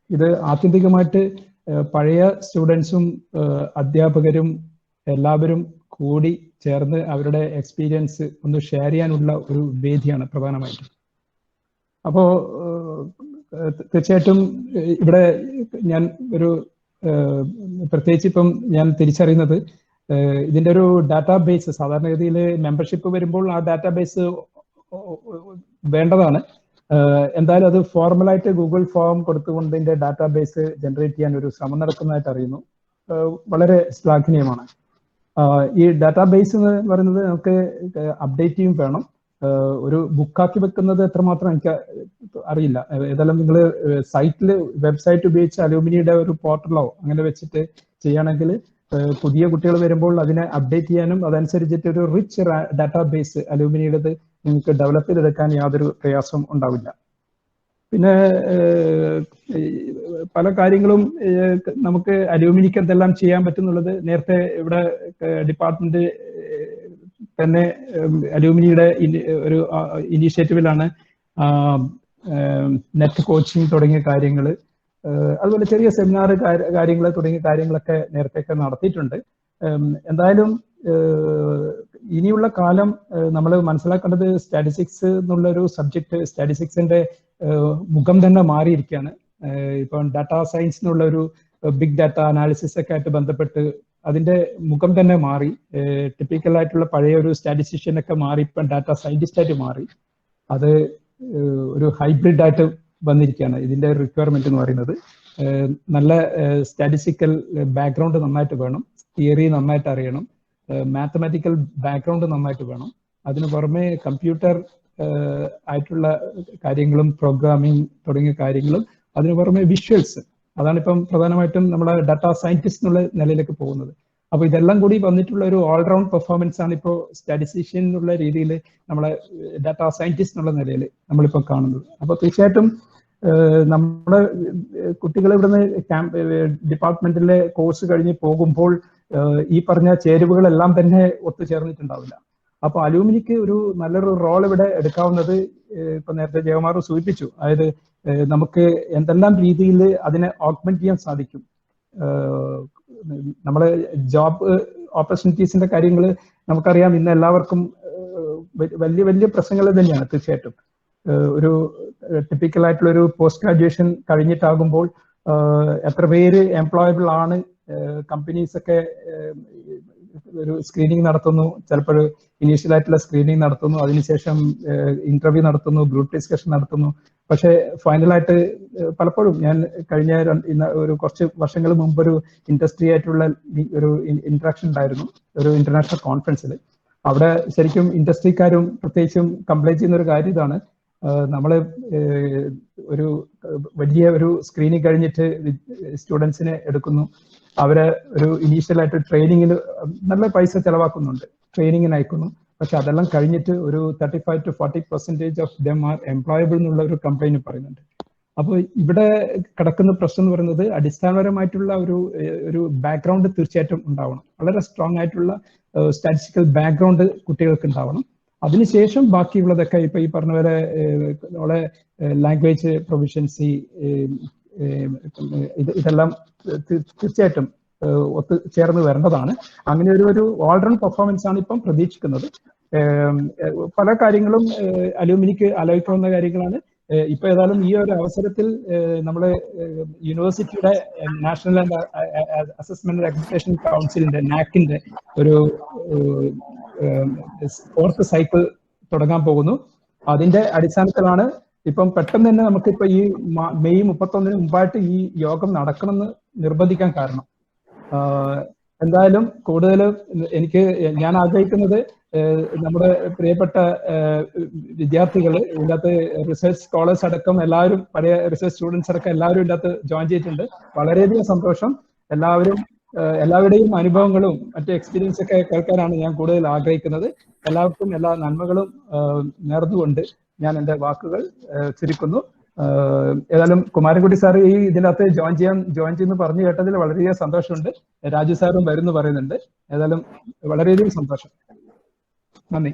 ഇത് ആത്യന്തികമായിട്ട് പഴയ സ്റ്റുഡൻസും അധ്യാപകരും എല്ലാവരും കൂടി ചേർന്ന് അവരുടെ എക്സ്പീരിയൻസ് ഒന്ന് ഷെയർ ചെയ്യാനുള്ള ഒരു വേദിയാണ് പ്രധാനമായിട്ടും. അപ്പോൾ തീർച്ചയായിട്ടും ഇവിടെ ഞാൻ ഒരു പ്രത്യേകിച്ച് ഇപ്പം ഞാൻ തിരിച്ചറിയുന്നത് ഇതിൻ്റെ ഒരു ഡാറ്റാബേസ്, സാധാരണഗതിയിൽ മെമ്പർഷിപ്പ് വരുമ്പോൾ ആ ഡാറ്റാബേസ് വേണ്ടതാണ്. എന്തായാലും അത് ഫോർമലായിട്ട് ഗൂഗിൾ ഫോം കൊടുത്തുകൊണ്ട് ഇതിൻ്റെ ഡാറ്റാബേസ് ജനറേറ്റ് ചെയ്യാൻ ഒരു ശ്രമം നടക്കുന്നതായിട്ട് അറിയുന്നു. വളരെ ശ്ലാഘനീയമാണ്. ഈ ഡാറ്റാബേസ് എന്ന് പറയുന്നത് നമുക്ക് അപ്ഡേറ്റ് ചെയ്യും വേണം. ഒരു ബുക്കാക്കി വെക്കുന്നത് എത്രമാത്രം എനിക്ക് അറിയില്ല. ഏതായാലും നിങ്ങൾ സൈറ്റിൽ വെബ്സൈറ്റ് ഉപയോഗിച്ച് അലൂമിനിയുടെ ഒരു പോർട്ടലോ അങ്ങനെ വെച്ചിട്ട് ചെയ്യുകയാണെങ്കിൽ പുതിയ കുട്ടികൾ വരുമ്പോൾ അതിനെ അപ്ഡേറ്റ് ചെയ്യാനും അതനുസരിച്ചിട്ട് ഒരു റിച്ച് ഡാറ്റാബേസ് അലൂമിനിയുടേത് നിങ്ങൾക്ക് ഡെവലപ്പ് ചെയ്തെടുക്കാൻ യാതൊരു പ്രയാസവും ഉണ്ടാവില്ല. പിന്നെ പല കാര്യങ്ങളും നമുക്ക് അലൂമിനിക്ക് എന്തെല്ലാം ചെയ്യാൻ പറ്റുന്നുള്ളത് നേരത്തെ ഇവിടെ ഡിപ്പാർട്ട്മെന്റ് തന്നെ അലൂമിനിയുടെ ഒരു ഇനീഷ്യേറ്റീവിലാണ് നെറ്റ് കോച്ചിങ് തുടങ്ങിയ കാര്യങ്ങൾ, അതുപോലെ ചെറിയ സെമിനാർ കാര്യങ്ങൾ തുടങ്ങിയ കാര്യങ്ങളൊക്കെ നേരത്തെയൊക്കെ നടത്തിയിട്ടുണ്ട്. എന്തായാലും ഇനിയുള്ള കാലം നമ്മൾ മനസ്സിലാക്കേണ്ടത് സ്റ്റാറ്റിസ്റ്റിക്സ് എന്നുള്ളൊരു സബ്ജക്ട്, സ്റ്റാറ്റിസ്റ്റിക്സിന്റെ മുഖം തന്നെ മാറിയിരിക്കുകയാണ്. ഇപ്പം ഡാറ്റാ സയൻസ് എന്നുള്ള ഒരു ബിഗ് ഡാറ്റ അനാലിസിസ് ഒക്കെ ആയിട്ട് ബന്ധപ്പെട്ട് അതിന്റെ മുഖം തന്നെ മാറി. ടിപ്പിക്കലായിട്ടുള്ള പഴയ ഒരു സ്റ്റാറ്റിസ്റ്റിഷ്യനൊക്കെ മാറി ഇപ്പം ഡാറ്റ സയന്റിസ്റ്റ് ആയിട്ട് മാറി. അത് ഒരു ഹൈബ്രിഡ് ആയിട്ട് വന്നിരിക്കുകയാണ്. ഇതിന്റെ റിക്വയർമെന്റ് എന്ന് പറയുന്നത് നല്ല സ്റ്റാറ്റിസ്റ്റിക്കൽ ബാക്ക്ഗ്രൗണ്ട് നന്നായിട്ട് വേണം, തിയറി നന്നായിട്ട് അറിയണം, മാത്തമാറ്റിക്കൽ ബാക്ക്ഗ്രൗണ്ട് നന്നായിട്ട് വേണം. അതിന് പുറമെ കമ്പ്യൂട്ടർ ആയിട്ടുള്ള കാര്യങ്ങളും പ്രോഗ്രാമിംഗ് തുടങ്ങിയ കാര്യങ്ങളും, അതിന് പുറമെ വിഷ്വൽസ്, അതാണിപ്പം പ്രധാനമായിട്ടും നമ്മുടെ ഡാറ്റാ സയന്റിസ്റ്റ് എന്നുള്ള നിലയിലേക്ക് പോകുന്നത്. അപ്പൊ ഇതെല്ലാം കൂടി വന്നിട്ടുള്ള ഒരു ഓൾറൗണ്ട് പെർഫോമൻസ് ആണ് ഇപ്പോൾ സ്റ്റാറ്റിസ്റ്റിഷ്യൻ എന്നുള്ള രീതിയിൽ നമ്മളെ ഡാറ്റാ സയന്റിസ്റ്റ് എന്നുള്ള നിലയിൽ നമ്മളിപ്പോൾ കാണുന്നത്. അപ്പൊ തീർച്ചയായിട്ടും നമ്മുടെ കുട്ടികൾ ഇവിടുന്ന് ഡിപ്പാർട്ട്മെന്റിലെ കോഴ്സ് കഴിഞ്ഞ് പോകുമ്പോൾ ഈ പറഞ്ഞ ചേരുവകളെല്ലാം തന്നെ ഒത്തുചേർന്നിട്ടുണ്ടാവില്ല. അപ്പൊ അലൂമിനിക്ക് ഒരു നല്ലൊരു റോൾ ഇവിടെ എടുക്കാവുന്നത് ഇപ്പൊ നേരത്തെ ജയകുമാർ സൂചിപ്പിച്ചു. അതായത് നമുക്ക് എന്തെല്ലാം രീതിയിൽ അതിനെ ഓഗ്മെന്റ് ചെയ്യാൻ സാധിക്കും. നമ്മള് ജോബ് ഓപ്പർച്യൂണിറ്റീസിന്റെ കാര്യങ്ങൾ നമുക്കറിയാം, ഇന്ന് എല്ലാവർക്കും വലിയ വലിയ പ്രശ്നങ്ങൾ തന്നെയാണ്. തീർച്ചയായിട്ടും ഒരു ടിപ്പിക്കൽ ആയിട്ടുള്ള ഒരു പോസ്റ്റ് ഗ്രാജുവേഷൻ കഴിഞ്ഞിട്ടാകുമ്പോൾ എത്ര പേര് എംപ്ലോയബിൾ ആണ്, കമ്പനീസ് ഒക്കെ ഒരു സ്ക്രീനിങ് നടത്തുന്നു, ചിലപ്പോൾ ഇനീഷ്യൽ ആയിട്ടുള്ള സ്ക്രീനിങ് നടത്തുന്നു, അതിനുശേഷം ഇന്റർവ്യൂ നടത്തുന്നു, ഗ്രൂപ്പ് ഡിസ്കഷൻ നടത്തുന്നു. പക്ഷെ ഫൈനലായിട്ട് പലപ്പോഴും ഞാൻ കഴിഞ്ഞ ഒരു കുറച്ച് വർഷങ്ങൾ മുമ്പ് ഒരു ഇൻഡസ്ട്രി ആയിട്ടുള്ള ഒരു ഇന്ററാക്ഷൻ ഉണ്ടായിരുന്നു ഒരു ഇന്റർനാഷണൽ കോൺഫറൻസിൽ. അവിടെ ശരിക്കും ഇൻഡസ്ട്രിക്കാരും പ്രത്യേകിച്ചും കംപ്ലൈന്റ് ചെയ്യുന്ന ഒരു കാര്യം ഇതാണ്, നമ്മൾ ഒരു വലിയ ഒരു സ്ക്രീനിങ് കഴിഞ്ഞിട്ട് സ്റ്റുഡൻസിനെ എടുക്കുന്നു. അവരെ ഒരു ഇനീഷ്യലായിട്ട് ട്രെയിനിങ്ങിൽ നല്ല പൈസ ചെലവാക്കുന്നുണ്ട്, ട്രെയിനിങ്ങിന് അയക്കുന്നു. പക്ഷെ അതെല്ലാം കഴിഞ്ഞിട്ട് ഒരു 35 to 40% of them are employable എന്നുള്ള ഒരു കംപ്ലൈന്റ് പറയുന്നുണ്ട്. അപ്പോൾ ഇവിടെ കിടക്കുന്ന പ്രശ്നം എന്ന് പറയുന്നത് അടിസ്ഥാനപരമായിട്ടുള്ള ഒരു ബാക്ക്ഗ്രൗണ്ട് തീർച്ചയായിട്ടും ഉണ്ടാവണം. വളരെ സ്ട്രോങ് ആയിട്ടുള്ള സ്റ്റാറ്റിസ്റ്റിക്കൽ ബാക്ക്ഗ്രൗണ്ട് കുട്ടികൾക്ക് ഉണ്ടാവണം. അതിനുശേഷം ബാക്കിയുള്ളതൊക്കെ ഇപ്പൊ ഈ പറഞ്ഞ പോലെ നമ്മളെ ലാംഗ്വേജ് പ്രൊഫിഷ്യൻസി ഇതെല്ലാം തീർച്ചയായിട്ടും ഒത്തുചേർന്ന് വരേണ്ടതാണ്. അങ്ങനെ ഒരു ഓൾറൗണ്ട് പെർഫോമൻസ് ആണ് ഇപ്പം പ്രതീക്ഷിക്കുന്നത്. പല കാര്യങ്ങളും അലൂമിനിക്ക് ആലോചിക്കാവുന്ന കാര്യങ്ങളാണ്. ഇപ്പൊ ഏതായാലും ഈ ഒരു അവസരത്തിൽ നമ്മള് യൂണിവേഴ്സിറ്റിയുടെ നാഷണൽ ആൻഡ് അസസ്മെന്റ് അക്രഡിറ്റേഷൻ കൗൺസിലിന്റെ നാക്കിന്റെ ഒരു 4th സൈക്കിൾ തുടങ്ങാൻ പോകുന്നു. അതിന്റെ അടിസ്ഥാനത്തിലാണ് ഇപ്പം പെട്ടെന്ന് തന്നെ നമുക്കിപ്പോ ഈ മെയ് 31 മുമ്പായിട്ട് ഈ യോഗം നടക്കണമെന്ന് നിർബന്ധിക്കാൻ കാരണം. എന്തായാലും കൂടുതൽ ഞാൻ ആഗ്രഹിക്കുന്നത് നമ്മുടെ പ്രിയപ്പെട്ട വിദ്യാർത്ഥികൾ ഇതിനകത്ത് റിസർച്ച് സ്കോളേഴ്സ് അടക്കം എല്ലാവരും, പഴയ റിസർച്ച് സ്റ്റുഡൻസ് അടക്കം എല്ലാവരും ഇതിനകത്ത് ജോയിൻ ചെയ്തിട്ടുണ്ട്. വളരെയധികം സന്തോഷം. എല്ലാവരുടെയും അനുഭവങ്ങളും മറ്റു എക്സ്പീരിയൻസ് ഒക്കെ കേൾക്കാനാണ് ഞാൻ കൂടുതൽ ആഗ്രഹിക്കുന്നത്. എല്ലാവർക്കും എല്ലാ നന്മകളും നേർന്നുകൊണ്ട് ഞാൻ എൻ്റെ വാക്കുകൾ ചുരുക്കുന്നു. ഏതായാലും കുമാരൻകുട്ടി സാർ ഈ ഇതിനകത്ത് ജോയിൻ ചെയ്യുന്നു പറഞ്ഞു കേട്ടതിൽ വളരെയധികം സന്തോഷമുണ്ട്. രാജു സാറും വരുന്നു പറയുന്നുണ്ട്. ഏതായാലും വളരെയധികം സന്തോഷം. നന്ദി.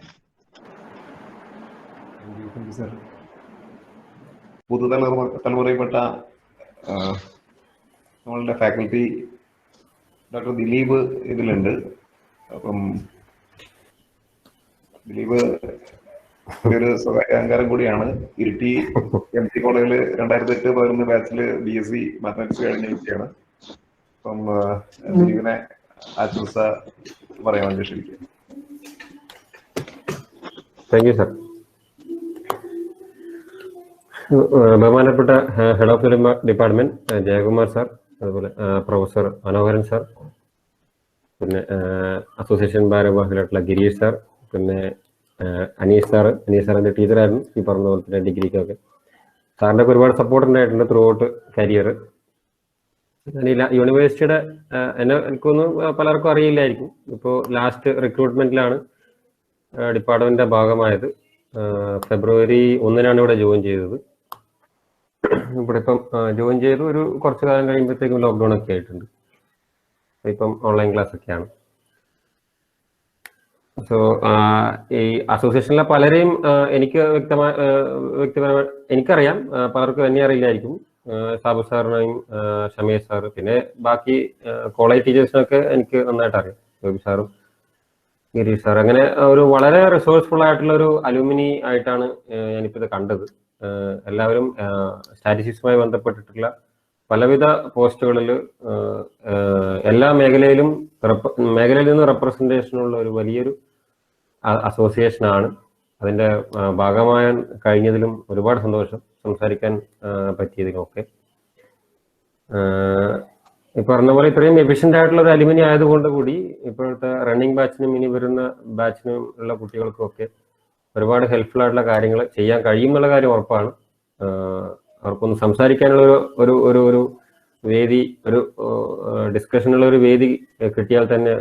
പുതുതലമുറയിൽപ്പെട്ട നമ്മളുടെ ഫാക്കൽറ്റി ഡോക്ടർ ദിലീപ് ഇതിലുണ്ട്. അപ്പം ദിലീപ് ഒരു സ്വകാര്യ അഹങ്കാരം കൂടിയാണ്. ഇരിട്ടി MT കോളേജിൽ 2008-11 ബാച്ചിൽ BSc മാത്തമാറ്റിക്സ് കഴിഞ്ഞ വ്യക്തിയാണ്. അപ്പം ദിലീപിനെ ആശംസ പറയാൻ വേണ്ടി ക്ഷണിക്കുക. Thank you sir. ബഹുമാനപ്പെട്ട head of department Jayakumar sir, അതുപോലെ പ്രൊഫസർ മനോഹരൻ സാർ, പിന്നെ അസോസിയേഷൻ ഭാരവാഹികളായിട്ടുള്ള ഗിരീഷ് സാർ, പിന്നെ അനീഷ് സാറിന്റെ ടീച്ചറായിരുന്നു ഈ പറഞ്ഞ പോലെ തന്നെ ഡിഗ്രിക്കൊക്കെ. സാറിൻ്റെ ഒരുപാട് സപ്പോർട്ട് ഉണ്ടായിട്ടുണ്ട് ത്രൂ ഔട്ട് കരിയർ. യൂണിവേഴ്സിറ്റിയുടെ എനിക്കൊന്നും പലർക്കും അറിയില്ലായിരിക്കും. ഇപ്പോൾ ലാസ്റ്റ് റിക്രൂട്ട്മെന്റിലാണ് ഡിപ്പാർട്ട്മെന്റിന്റെ ഭാഗമായത്. ഫെബ്രുവരി 1 ഇവിടെ ജോയിൻ ചെയ്തത്. ഇവിടെ ഇപ്പം ജോയിൻ ചെയ്ത് ഒരു കുറച്ച് കാലം കഴിയുമ്പോഴത്തേക്കും ലോക്ക്ഡൗൺ ഒക്കെ ആയിട്ടുണ്ട്. ഇപ്പം ഓൺലൈൻ ക്ലാസ് ഒക്കെയാണ്. സോ ഈ അസോസിയേഷനിലെ പലരെയും എനിക്ക് വ്യക്തിപരമായി എനിക്കറിയാം, പലർക്കും എന്നെ അറിയില്ലായിരിക്കും. സാബു സാറിനെയും ഷമീർ സാറ്, പിന്നെ ബാക്കി കോളേജ് ടീച്ചേഴ്സിനൊക്കെ എനിക്ക് നന്നായിട്ട് അറിയാം. ജോബി സാറും ഗിരീഷ് സാർ, അങ്ങനെ ഒരു വളരെ റിസോഴ്സ്ഫുൾ ആയിട്ടുള്ള ഒരു അലൂമിനി ആയിട്ടാണ് ഞാനിപ്പോൾ ഇത് കണ്ടത്. എല്ലാവരും സ്റ്റാറ്റിസ്റ്റിക്സുമായി ബന്ധപ്പെട്ടിട്ടുള്ള പലവിധ പോസ്റ്റുകളിൽ എല്ലാ മേഖലയിൽ നിന്ന് റെപ്രസെന്റേഷനുള്ള ഒരു വലിയൊരു അസോസിയേഷനാണ്. അതിൻ്റെ ഭാഗമാകാൻ കഴിഞ്ഞതിലും ഒരുപാട് സന്തോഷം, സംസാരിക്കാൻ പറ്റിയതിനൊക്കെ. ഈ പറഞ്ഞ പോലെ ഇത്രയും എഫിഷ്യൻ്റ് ആയിട്ടുള്ള ഒരു അലുമിനി ആയതുകൊണ്ട് കൂടി ഇപ്പോഴത്തെ റണ്ണിങ് ബാച്ചിനും ഇനി വരുന്ന ബാച്ചിനും ഉള്ള കുട്ടികൾക്കും ഒക്കെ ഒരുപാട് ഹെൽപ്ഫുൾ ആയിട്ടുള്ള കാര്യങ്ങൾ ചെയ്യാൻ കഴിയുമെന്നുള്ള കാര്യം ഉറപ്പാണ്. അവർക്കൊന്ന് സംസാരിക്കാനുള്ള ഒരു വേദി, ഒരു ഡിസ്കഷനുള്ള ഒരു വേദി കിട്ടിയാൽ തന്നെ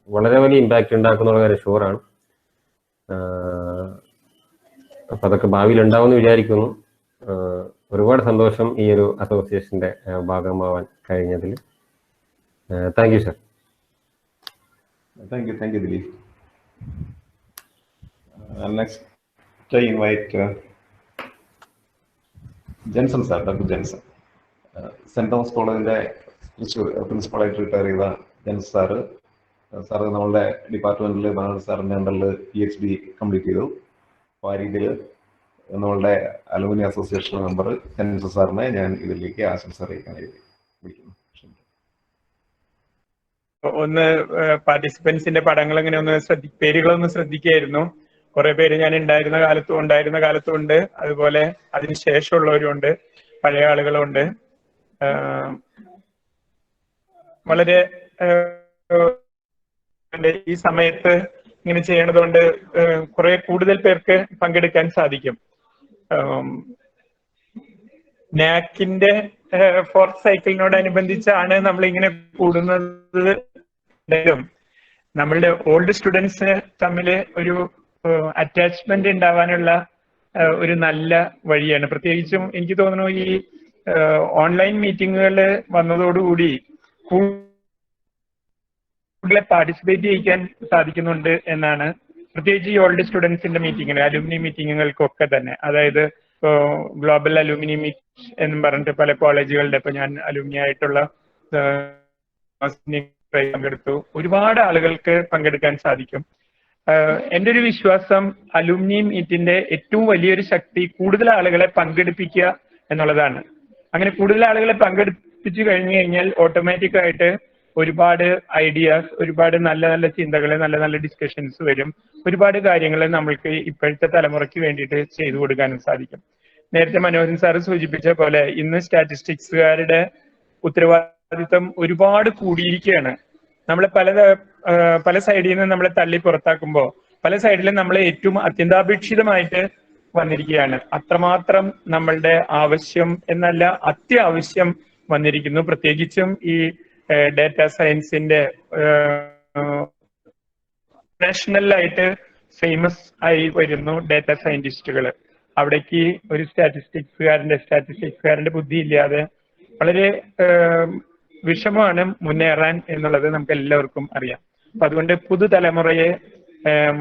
വളരെ വലിയ ഇമ്പാക്റ്റ് ഉണ്ടാക്കുന്നുള്ള കാര്യം ഷുവറാണ്. അപ്പം അതൊക്കെ ഭാവിയിൽ ഉണ്ടാവുമെന്ന് വിചാരിക്കുന്നു. ഒരുപാട് സന്തോഷം ഈ ഒരു അസോസിയേഷന്റെ ഭാഗമാവാൻ കഴിഞ്ഞതിൽ. Thank you sir. Thank you Dilip. Next I invite Jenson sir, doctor Jenson, Saint Thomas കോളേജിന്റെ പ്രിൻസിപ്പളായിട്ട് റിട്ടയർ ചെയ്ത ജെൻസൺ സാറ് നമ്മളുടെ ഡിപ്പാർട്ട്മെന്റിൽ മനോഹർ സാറിന്റെ അണ്ടറിൽ PhD കംപ്ലീറ്റ് ചെയ്തു. അപ്പോൾ ആ രീതിയിൽ നമ്മളുടെ അലുമിനി അസോസിയേഷൻ മെമ്പർ ജെൻസൺ സാറിനെ ഞാൻ ഇതിലേക്ക് ആശംസ അറിയിക്കാനായി വിളിക്കുന്നു. ഒന്ന് പാർട്ടിസിപ്പൻസിന്റെ പടങ്ങൾ ഇങ്ങനെ ഒന്ന് പേരുകളൊന്ന് ശ്രദ്ധിക്കുകയായിരുന്നു. കുറെ പേര് ഞാൻ ഉണ്ടായിരുന്ന കാലത്തും ഉണ്ട്, അതുപോലെ അതിനുശേഷമുള്ളവരും ഉണ്ട്, പഴയ ആളുകളും ഉണ്ട്. വളരെ ഈ സമയത്ത് ഇങ്ങനെ ചെയ്യണത് കൊണ്ട് കുറെ കൂടുതൽ പേർക്ക് പങ്കെടുക്കാൻ സാധിക്കും. നാക്കിന്റെ ഫോർത്ത് സൈക്കിളിനോടനുബന്ധിച്ചാണ് നമ്മൾ ഇങ്ങനെ കൂടുന്നത്. നമ്മളുടെ ഓൾഡ് സ്റ്റുഡൻസ് തമ്മിൽ ഒരു അറ്റാച്ച്മെന്റ് ഉണ്ടാവാനുള്ള ഒരു നല്ല വഴിയാണ്. പ്രത്യേകിച്ചും എനിക്ക് തോന്നുന്നു ഈ ഓൺലൈൻ മീറ്റിങ്ങുകൾ വന്നതോടുകൂടി കൂടുതൽ പാർട്ടിസിപ്പേറ്റ് ചെയ്യിക്കാൻ സാധിക്കുന്നുണ്ട് എന്നാണ്. പ്രത്യേകിച്ച് ഈ ഓൾഡ് സ്റ്റുഡൻസിന്റെ മീറ്റിങ്ങിന്, അലുമിനി മീറ്റിങ്ങുകൾക്കൊക്കെ തന്നെ. അതായത് ഗ്ലോബൽ അലുമിനി മീറ്റ് എന്നും പറഞ്ഞിട്ട് പല കോളേജുകളുടെ, ഇപ്പൊ ഞാൻ അലുമിനി ആയിട്ടുള്ള പങ്കെടുത്തു. ഒരുപാട് ആളുകൾക്ക് പങ്കെടുക്കാൻ സാധിക്കും. എൻ്റെ ഒരു വിശ്വാസം അലുമിനി മീറ്റിന്റെ ഏറ്റവും വലിയൊരു ശക്തി കൂടുതൽ ആളുകളെ പങ്കെടുപ്പിക്കുക എന്നുള്ളതാണ്. അങ്ങനെ കൂടുതൽ ആളുകളെ പങ്കെടുപ്പിച്ചു കഴിഞ്ഞു കഴിഞ്ഞാൽ ഓട്ടോമാറ്റിക് ആയിട്ട് ഒരുപാട് ഐഡിയാസ്, ഒരുപാട് നല്ല നല്ല ചിന്തകൾ, നല്ല നല്ല ഡിസ്കഷൻസ് വരും. ഒരുപാട് കാര്യങ്ങൾ നമ്മൾക്ക് ഇപ്പോഴത്തെ തലമുറയ്ക്ക് വേണ്ടിയിട്ട് ചെയ്തു കൊടുക്കാനും സാധിക്കും. നേരത്തെ മനോഹരൻ സാറ് സൂചിപ്പിച്ച പോലെ ഇന്ന് സ്റ്റാറ്റിസ്റ്റിക്സുകാരുടെ ഉത്തരവാദിത്വം ഒരുപാട് കൂടിയിരിക്കുകയാണ്. നമ്മളെ പല സൈഡിൽ നിന്ന് നമ്മളെ തള്ളി പുറത്താക്കുമ്പോൾ പല സൈഡിലും നമ്മളെ ഏറ്റവും അത്യന്താപേക്ഷിതമായിട്ട് വന്നിരിക്കുകയാണ്. അത്രമാത്രം നമ്മളുടെ ആവശ്യം എന്നല്ല അത്യാവശ്യം വന്നിരിക്കുന്നു. പ്രത്യേകിച്ചും ഈ ഡാറ്റ സയൻസിന്റെ നാഷണലായിട്ട് ഫേമസ് ആയി വരുന്നു ഡാറ്റ സയന്റിസ്റ്റുകൾ. അവിടേക്ക് ഒരു സ്റ്റാറ്റിസ്റ്റിക്സുകാരന്റെ ബുദ്ധി ഇല്ലാതെ വളരെ വിഷമമാണ് മുന്നേറാൻ എന്നുള്ളത് നമുക്ക് എല്ലാവർക്കും അറിയാം. അപ്പൊ അതുകൊണ്ട് പുതുതലമുറയെ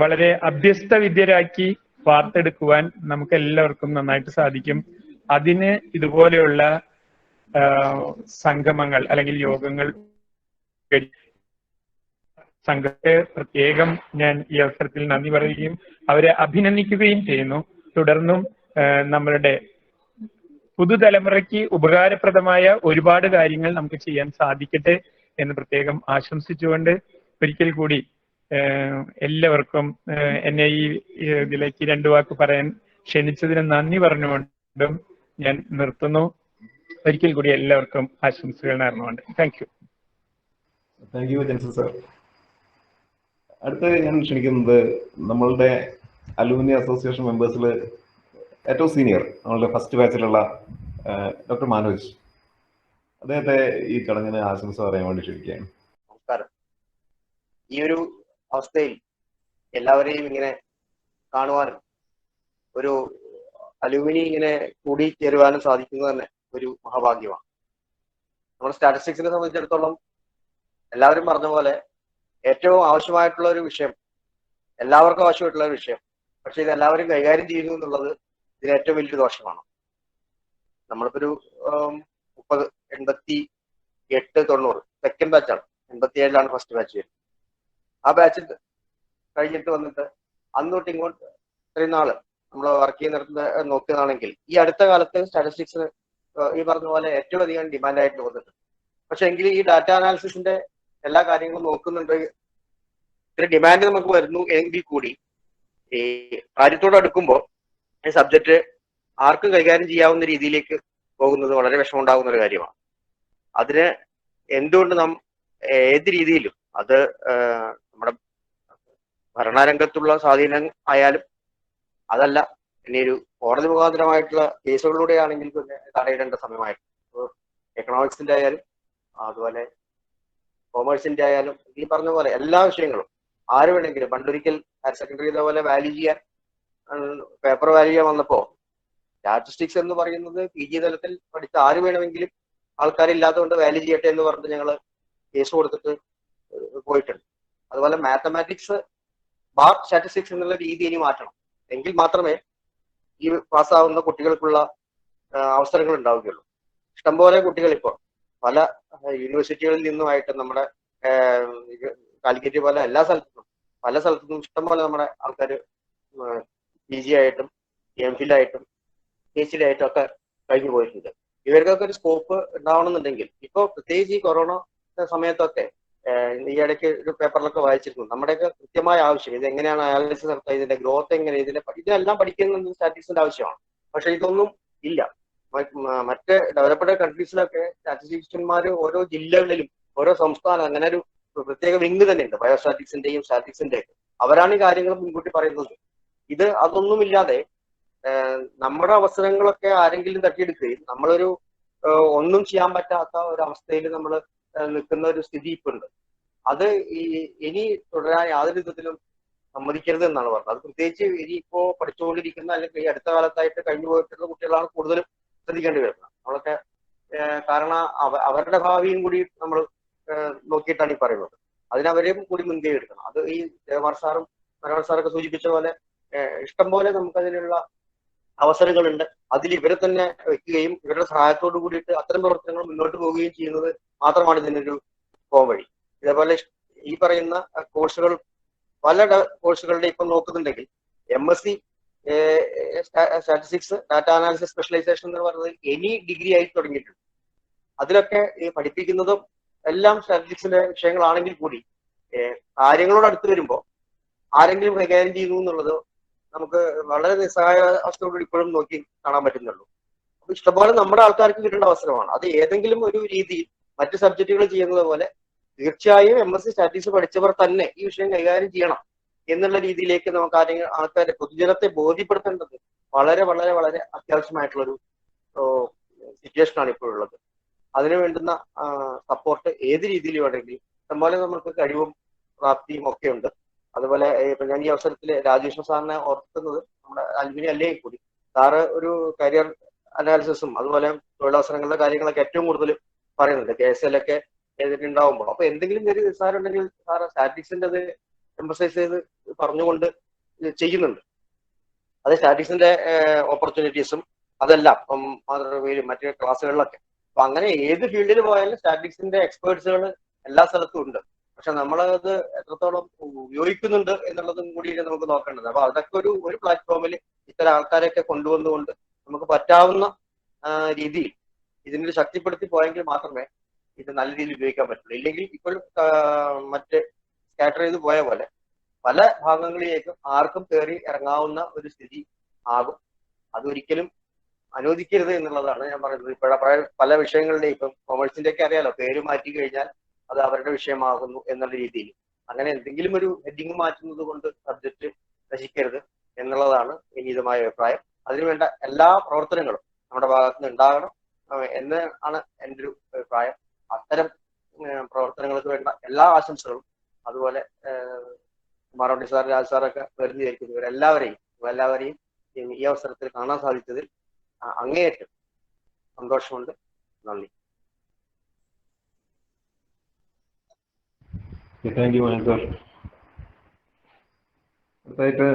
വളരെ അഭ്യസ്ത വിദ്യരാക്കി വാർത്തെടുക്കുവാൻ നമുക്ക് എല്ലാവർക്കും നന്നായിട്ട് സാധിക്കും. അതിന് ഇതുപോലെയുള്ള സംഗമങ്ങൾ അല്ലെങ്കിൽ യോഗങ്ങൾ, സംഘത്തെ പ്രത്യേകം ഞാൻ ഈ അവസരത്തിൽ നന്ദി പറയുകയും അവരെ അഭിനന്ദിക്കുകയും ചെയ്യുന്നു. തുടർന്നും നമ്മളുടെ പുതുതലമുറയ്ക്ക് ഉപകാരപ്രദമായ ഒരുപാട് കാര്യങ്ങൾ നമുക്ക് ചെയ്യാൻ സാധിക്കട്ടെ എന്ന് പ്രത്യേകം ആശംസിച്ചുകൊണ്ട് ഒരിക്കൽ കൂടി എല്ലാവർക്കും എന്നെ ഈ ഇതിലേക്ക് രണ്ടു വാക്ക് പറയാൻ ക്ഷണിച്ചതിന് നന്ദി പറഞ്ഞുകൊണ്ടും ഞാൻ നിർത്തുന്നു. ഒരിക്കൽ കൂടി എല്ലാവർക്കും ആശംസകൾ നേർന്നുകൊണ്ട് thank you. Thank you Jenson sir. അടുത്ത ഞാൻ ക്ഷണിക്കുന്നത് നമ്മളുടെ അലുമിനി അസോസിയേഷൻ മെമ്പേഴ്സിൽ ഏറ്റവും സീനിയർ, നമ്മളുടെ ഫസ്റ്റ് ബാച്ചിലുള്ള ഡോക്ടർ മനോജ്. അദ്ദേഹത്തെ ഈ ചടങ്ങിന് ആശംസ പറയാൻ വേണ്ടി ക്ഷണിക്കുകയാണ്. നമസ്കാരം. ഈ ഒരു അവസ്ഥയിൽ എല്ലാവരെയും ഇങ്ങനെ കാണുവാനും ഒരു അലുമിനി ഇങ്ങനെ കൂടിച്ചേരുവാനും സാധിക്കുന്നത് തന്നെ ഒരു മഹാഭാഗ്യമാണ്. നമ്മുടെ സ്റ്റാറ്റിസ്റ്റിക്സിനെ സംബന്ധിച്ചിടത്തോളം എല്ലാവരും പറഞ്ഞ പോലെ ഏറ്റവും ആവശ്യമായിട്ടുള്ള ഒരു വിഷയം, എല്ലാവർക്കും ആവശ്യമായിട്ടുള്ള ഒരു വിഷയം, പക്ഷെ ഇത് എല്ലാവരും കൈകാര്യം ചെയ്യുന്നു എന്നുള്ളത് ഇതിന് ഏറ്റവും വലിയൊരു ദോഷമാണ്. നമ്മളിപ്പോ ഒരു 88, 90 സെക്കൻഡ് ബാച്ചാണ്. 87 ഫസ്റ്റ് ബാച്ച് വരുന്നത്. ആ ബാച്ചിൽ കഴിഞ്ഞിട്ട് വന്നിട്ട് അന്നോട്ട് ഇങ്ങോട്ട് ഇത്രയും നാള് നമ്മൾ വർക്ക് ചെയ്യുന്നിടത്ത് നോക്കുകയാണെങ്കിൽ ഈ അടുത്ത കാലത്ത് സ്റ്റാറ്റിസ്റ്റിക്സിന് ഈ പറഞ്ഞ പോലെ ഏറ്റവും അധികം ഡിമാൻഡായിട്ട് വന്നിട്ടുണ്ട്. പക്ഷെ എങ്കിൽ ഈ ഡാറ്റ അനാലിസിസിന്റെ എല്ലാ കാര്യങ്ങളും നോക്കുന്നുണ്ട്, ഇത്ര ഡിമാൻഡ് നമുക്ക് വരുന്നു എങ്കിൽ കൂടി ഈ കാര്യത്തോട് അടുക്കുമ്പോൾ ഈ സബ്ജക്റ്റ് ആർക്കും കൈകാര്യം ചെയ്യാവുന്ന രീതിയിലേക്ക് പോകുന്നത് വളരെ വിഷമമുണ്ടാകുന്ന ഒരു കാര്യമാണ്. അതിന് എന്തുകൊണ്ട് നാം ഏത് രീതിയിലും അത് നമ്മുടെ ഭരണരംഗത്തുള്ള സ്വാധീനം ആയാലും അതല്ല ഇനി ഒരു കോടതി മുഖാന്തരമായിട്ടുള്ള കേസുകളിലൂടെയാണെങ്കിൽ പിന്നെ തടയിടേണ്ട സമയമായിരുന്നു. എക്കണോമിക്സിന്റെ ആയാലും അതുപോലെ കോമേഴ്സിന്റെ ആയാലും ഈ പറഞ്ഞ പോലെ എല്ലാ വിഷയങ്ങളും ആര് വേണമെങ്കിലും പണ്ടൊരിക്കൽ ഹയർ സെക്കൻഡറി ഇതേപോലെ വാല്യൂ ചെയ്യാൻ പേപ്പർ വാല്യൂ ചെയ്യാൻ വന്നപ്പോ സ്റ്റാറ്റിസ്റ്റിക്സ് എന്ന് പറയുന്നത് PG തലത്തിൽ പഠിച്ച ആര് വേണമെങ്കിലും ആൾക്കാരില്ലാത്തതുകൊണ്ട് വാല്യൂ ചെയ്യട്ടെ എന്ന് പറഞ്ഞിട്ട് ഞങ്ങൾ കേസ് കൊടുത്തിട്ട് പോയിട്ടുണ്ട്. അതുപോലെ മാത്തമാറ്റിക്സ് ബാർ സ്റ്റാറ്റിസ്റ്റിക്സ് എന്നുള്ള രീതി ഇനി മാറ്റണം. എങ്കിൽ മാത്രമേ ഈ പാസ്സാവുന്ന കുട്ടികൾക്കുള്ള അവസരങ്ങൾ ഉണ്ടാവുകയുള്ളൂ. ഇഷ്ടംപോലെ കുട്ടികൾ ഇപ്പോൾ പല യൂണിവേഴ്സിറ്റികളിൽ നിന്നുമായിട്ട് നമ്മുടെ കാലിക്കറ്റ് പോലെ പല സ്ഥലത്തും ഇഷ്ടംപോലെ നമ്മുടെ ആൾക്കാർ PG ആയിട്ടും MPhil ആയിട്ടും PhD ആയിട്ടും ഒക്കെ കഴിഞ്ഞു പോയിട്ടുണ്ട്. ഇവർക്കൊക്കെ ഒരു സ്കോപ്പ് ഉണ്ടാവണമെന്നുണ്ടെങ്കിൽ ഇപ്പോൾ പ്രത്യേകിച്ച് ഈ കൊറോണ സമയത്തൊക്കെ ഈ ഇടയ്ക്ക് ഒരു പേപ്പറിലൊക്കെ വായിച്ചിരുന്നു. നമ്മുടെയൊക്കെ കൃത്യമായ ആവശ്യം ഇത് എങ്ങനെയാണ് അനാലിസിസ് നടത്തുക, ഇതിന്റെ ഗ്രോത്ത് എങ്ങനെ, ഇതിനെല്ലാം പഠിക്കുന്നത് സ്റ്റാറ്റിസ്റ്റിക്സിന്റെ ആവശ്യമാണ്. പക്ഷെ ഇതൊന്നും ഇല്ല. മറ്റ് ഡെവലപ്ഡ് കൺട്രീസിലൊക്കെ സ്റ്റാറ്റിസ്റ്റിഷ്യന്മാർ ഓരോ ജില്ലകളിലും ഓരോ സംസ്ഥാനം അങ്ങനെ ഒരു പ്രത്യേക വിങ് തന്നെ ഉണ്ട്, ബയോസ്റ്റാറ്റിക്സിന്റെയും സ്റ്റാറ്റിക്സിന്റെയും. അവരാണ് ഈ കാര്യങ്ങൾ മുൻകൂട്ടി പറയുന്നത്. അതൊന്നുമില്ലാതെ നമ്മുടെ അവസരങ്ങളൊക്കെ ആരെങ്കിലും തട്ടിയെടുക്കുകയും നമ്മളൊരു ഒന്നും ചെയ്യാൻ പറ്റാത്ത ഒരു അവസ്ഥയിൽ നമ്മൾ നിൽക്കുന്ന ഒരു സ്ഥിതി ഇപ്പൊ ഉണ്ട്. അത് ഇനി തുടരാൻ യാതൊരു വിധത്തിലും സമ്മതിക്കരുത് എന്നാണ് പറഞ്ഞത്. അത് പ്രത്യേകിച്ച് ഇനിയിപ്പോ പഠിച്ചുകൊണ്ടിരിക്കുന്ന അല്ലെങ്കിൽ ഈ അടുത്ത കാലത്തായിട്ട് കഴിഞ്ഞു പോയിട്ടുള്ള കുട്ടികളാണ് കൂടുതലും ശ്രദ്ധിക്കേണ്ടി വരുന്നത്. നമ്മളൊക്കെ കാരണം അവരുടെ ഭാവിയും കൂടി നമ്മൾ നോക്കിയിട്ടാണ് ഈ പറയുന്നത്. അതിനവരെയും കൂടി മുൻകൈ എടുക്കണം. അത് ഈ ദേവമാർ സാറും മനോഹർ സാറൊക്കെ സൂചിപ്പിച്ച പോലെ ഇഷ്ടം പോലെ നമുക്കതിനുള്ള അവസരങ്ങളുണ്ട്. അതിൽ ഇവരെ തന്നെ വെക്കുകയും ഇവരുടെ സഹായത്തോടു കൂടിയിട്ട് അത്തരം പ്രവർത്തനങ്ങൾ മുന്നോട്ട് പോവുകയും ചെയ്യുന്നത് മാത്രമാണ് ഇതിനൊരു പോംവഴി. ഇതേപോലെ ഈ പറയുന്ന കോഴ്സുകൾ പല കോഴ്സുകളുടെ ഇപ്പം നോക്കുന്നുണ്ടെങ്കിൽ MSc statistics data analysis specialization എന്ന് പറയുന്നത് എനി ഡിഗ്രി ആയി തുടങ്ങിയിട്ടുണ്ട്. അതിലൊക്കെ ഈ പഠിപ്പിക്കുന്നതും എല്ലാം സ്റ്റാറ്റിസ്റ്റിക്സിന്റെ വിഷയങ്ങളാണെങ്കിൽ കൂടി കാര്യങ്ങളോട് അടുത്ത് വരുമ്പോൾ ആരെങ്കിലും കൈകാര്യം ചെയ്യുന്നു എന്നുള്ളത് നമുക്ക് വളരെ നിസ്സഹായ അവസ്ഥയോട് ഇപ്പോഴും നോക്കി കാണാൻ പറ്റുന്നുള്ളൂ. അപ്പൊ ഇഷ്ടംപോലെ നമ്മുടെ ആൾക്കാർക്ക് കിട്ടേണ്ട അവസരമാണ്. അത് ഏതെങ്കിലും ഒരു രീതിയിൽ മറ്റ് സബ്ജക്റ്റുകൾ ചെയ്യുന്നത് പോലെ തീർച്ചയായും MSc സ്റ്റാറ്റിസ്റ്റിക്സ് പഠിച്ചവർ തന്നെ ഈ വിഷയം കൈകാര്യം ചെയ്യണം എന്നുള്ള രീതിയിലേക്ക് നമുക്ക് ആൾക്കാരെ പൊതുജനത്തെ ബോധ്യപ്പെടുത്തേണ്ടത് വളരെ വളരെ വളരെ അത്യാവശ്യമായിട്ടുള്ളൊരു സിറ്റുവേഷനാണ് ഇപ്പോഴുള്ളത്. അതിനു വേണ്ടുന്ന സപ്പോർട്ട് ഏത് രീതിയിൽ വേണമെങ്കിലും ഇഷ്ടംപോലെ നമുക്ക് കഴിവും പ്രാപ്തിയും ഒക്കെ ഉണ്ട്. അതുപോലെ ഇപ്പൊ ഞാൻ ഈ അവസരത്തിൽ രാജേഷ് സാറിനെ ഓർക്കുന്നത് നമ്മുടെ അൽവിനി അല്ലെങ്കിൽ കൂടി സാറ് ഒരു കരിയർ അനാലിസിസും അതുപോലെ തൊഴിലവസരങ്ങളുടെ കാര്യങ്ങളൊക്കെ ഏറ്റവും കൂടുതൽ പറയുന്നുണ്ട്. KSL ഒക്കെ എഴുതിയിട്ടുണ്ടാവുമ്പോൾ അപ്പൊ എന്തെങ്കിലും ഒരു സാറുണ്ടെങ്കിൽ സാറ് സ്റ്റാറ്റിക്സിന്റെ അത് എംഫസൈസ് ചെയ്ത് പറഞ്ഞുകൊണ്ട് ചെയ്യുന്നുണ്ട്. അത് സ്റ്റാറ്റിക്സിന്റെ ഓപ്പർച്യൂണിറ്റീസും അതെല്ലാം ഇപ്പം മാതൃകയിലും മറ്റു ക്ലാസ്സുകളിലൊക്കെ. അപ്പൊ അങ്ങനെ ഏത് ഫീൽഡിൽ പോയാലും സ്റ്റാറ്റിക്സിന്റെ എക്സ്പേർട്സുകൾ എല്ലാ സ്ഥലത്തും ഉണ്ട്. പക്ഷെ നമ്മളത് എത്രത്തോളം ഉപയോഗിക്കുന്നുണ്ട് എന്നുള്ളതും കൂടി നമുക്ക് നോക്കേണ്ടത്. അപ്പൊ അതൊക്കെ ഒരു പ്ലാറ്റ്ഫോമിൽ ഇത്തരം ആൾക്കാരെയൊക്കെ കൊണ്ടുവന്നുകൊണ്ട് നമുക്ക് പറ്റാവുന്ന രീതിയിൽ ഇതിനെ ശക്തിപ്പെടുത്തി പോയെങ്കിൽ മാത്രമേ ഇത് നല്ല രീതിയിൽ ഉപയോഗിക്കാൻ പറ്റുള്ളൂ. ഇല്ലെങ്കിൽ ഇപ്പോൾ മറ്റ് സ്കാറ്റർ ചെയ്ത് പോയ പോലെ പല ഭാഗങ്ങളിലേക്കും ആർക്കും കയറി ഇറങ്ങാവുന്ന ഒരു സ്ഥിതി ആകും. അതൊരിക്കലും അനുവദിക്കരുത് എന്നുള്ളതാണ് ഞാൻ പറയുന്നത്. ഇപ്പോഴ പല വിഷയങ്ങളുടെയും ഇപ്പം കൊമേഴ്സിന്റെ ഒക്കെ അറിയാലോ, പേര് മാറ്റി കഴിഞ്ഞാൽ അത് അവരുടെ വിഷയമാകുന്നു എന്നുള്ള രീതിയിൽ അങ്ങനെ എന്തെങ്കിലും ഒരു ഹെഡിങ് മാറ്റുന്നത് കൊണ്ട് സബ്ജക്റ്റ് നശിക്കരുത് എന്നുള്ളതാണ് വിനീതമായ അഭിപ്രായം. അതിനുവേണ്ട എല്ലാ പ്രവർത്തനങ്ങളും നമ്മുടെ ഭാഗത്ത് നിന്ന് ഉണ്ടാകണം എന്ന് ആണ് എൻ്റെ ഒരു അഭിപ്രായം. അത്തരം പ്രവർത്തനങ്ങൾക്ക് വേണ്ട എല്ലാ ആശംസകളും അതുപോലെ കുമാരവണ്ടി സാർ, രാജ് സാറൊക്കെ വരുന്നതായിരിക്കും. ഇവരെല്ലാവരെയും ഈ അവസരത്തിൽ കാണാൻ സാധിച്ചതിൽ അങ്ങേയറ്റം സന്തോഷമുണ്ട്. നന്ദി. Thank you Manoj sir. അടുത്തായിട്ട്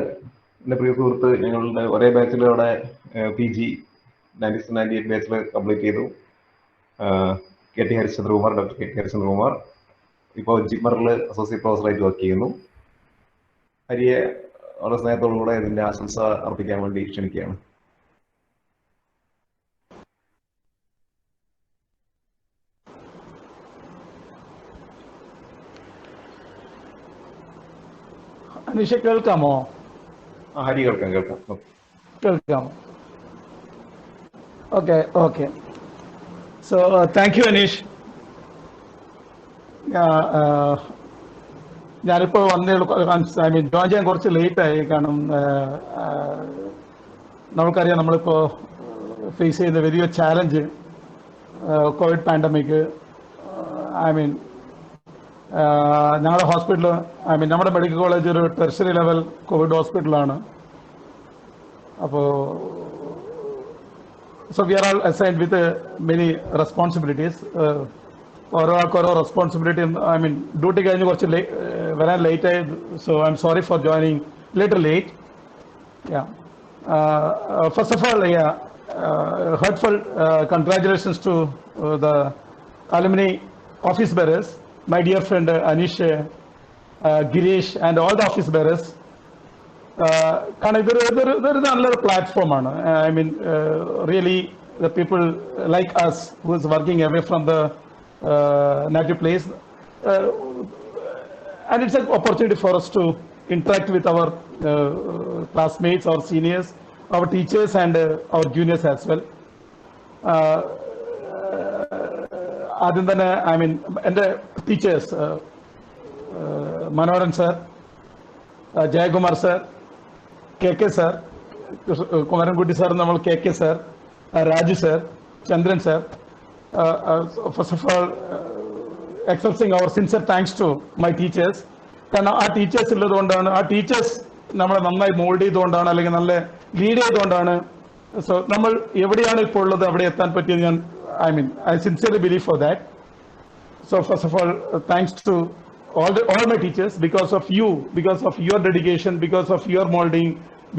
എൻ്റെ പ്രിയ സുഹൃത്ത് ഞങ്ങളുടെ ഒരേ ബാച്ചിലൂടെ PG 96-98 ബാച്ചിൽ കംപ്ലീറ്റ് ചെയ്തു. KT ഹരിശ്ചന്ദ്രകുമാർ, ഡോക്ടർ KT ഹരിശ്ചന്ദ്രകുമാർ ഇപ്പോൾ ജിമ്മറിൽ അസോസിയേറ്റ് പ്രൊഫസറായിട്ട് വർക്ക് ചെയ്യുന്നു. ഹരിയെ വളരെ സ്നേഹത്തോടുകൂടെ ഇതിൻ്റെ ആശംസ അർപ്പിക്കാൻ വേണ്ടി ക്ഷണിക്കുകയാണ്. അനീഷ കേൾക്കാമോ? ഹരി കേൾക്കാം. കേൾക്കാം. Okay. So thank U Aneesh. ഞാനിപ്പോൾ ജോയിൻ ചെയ്യാൻ കുറച്ച് ലേറ്റായി. കാരണം നമുക്കറിയാം നമ്മളിപ്പോൾ ഫേസ് ചെയ്യുന്ന വലിയ ചാലഞ്ച് കോവിഡ് പാൻഡമിക്. ഞങ്ങളുടെ ഹോസ്പിറ്റൽ നമ്മുടെ മെഡിക്കൽ കോളേജ് ഒരു ടെർഷറി ലെവൽ കോവിഡ് ഹോസ്പിറ്റലാണ്. അപ്പോൾ so we are all assigned with many responsibilities. ഓരോ റെസ്പോൺസിബിലിറ്റി. ഡ്യൂട്ടി കഴിഞ്ഞ് കുറച്ച് വരാൻ ലേറ്റ് ആയി. So I am sorry for joining little late. First of all heartfelt congratulations to the alumni office bearers, my dear friend Anish, Girish and all the office bearers. കാരണം ഇതൊരു നല്ലൊരു പ്ലാറ്റ്ഫോമാണ്. Really the people like us who is working away from the native place, and it's an opportunity for us to interact with our classmates, our seniors, our teachers and our juniors as well. ആദ്യം തന്നെ എൻ്റെ teachers Manoharan sir, Jayakumar sir, KK sir, Kumarankutty sir, നമ്മൾ KK sir, Raju sir, Chandran sir, first of all excepting our sincere thanks to my teachers. കാരണം ആ ടീച്ചേഴ്സ് ഉള്ളതുകൊണ്ടാണ്, ആ ടീച്ചേഴ്സ് നമ്മളെ നന്നായി മോൾഡ് ചെയ്തുകൊണ്ടാണ്, അല്ലെങ്കിൽ നല്ല ലീഡ് ചെയ്തുകൊണ്ടാണ് സോ നമ്മൾ എവിടെയാണ് ഇപ്പോൾ ഉള്ളത് അവിടെ എത്താൻ പറ്റിയത്. ഞാൻ I sincerely believe for that. So first of all, thanks to all my teachers. Because of you, because of your dedication, because of your molding,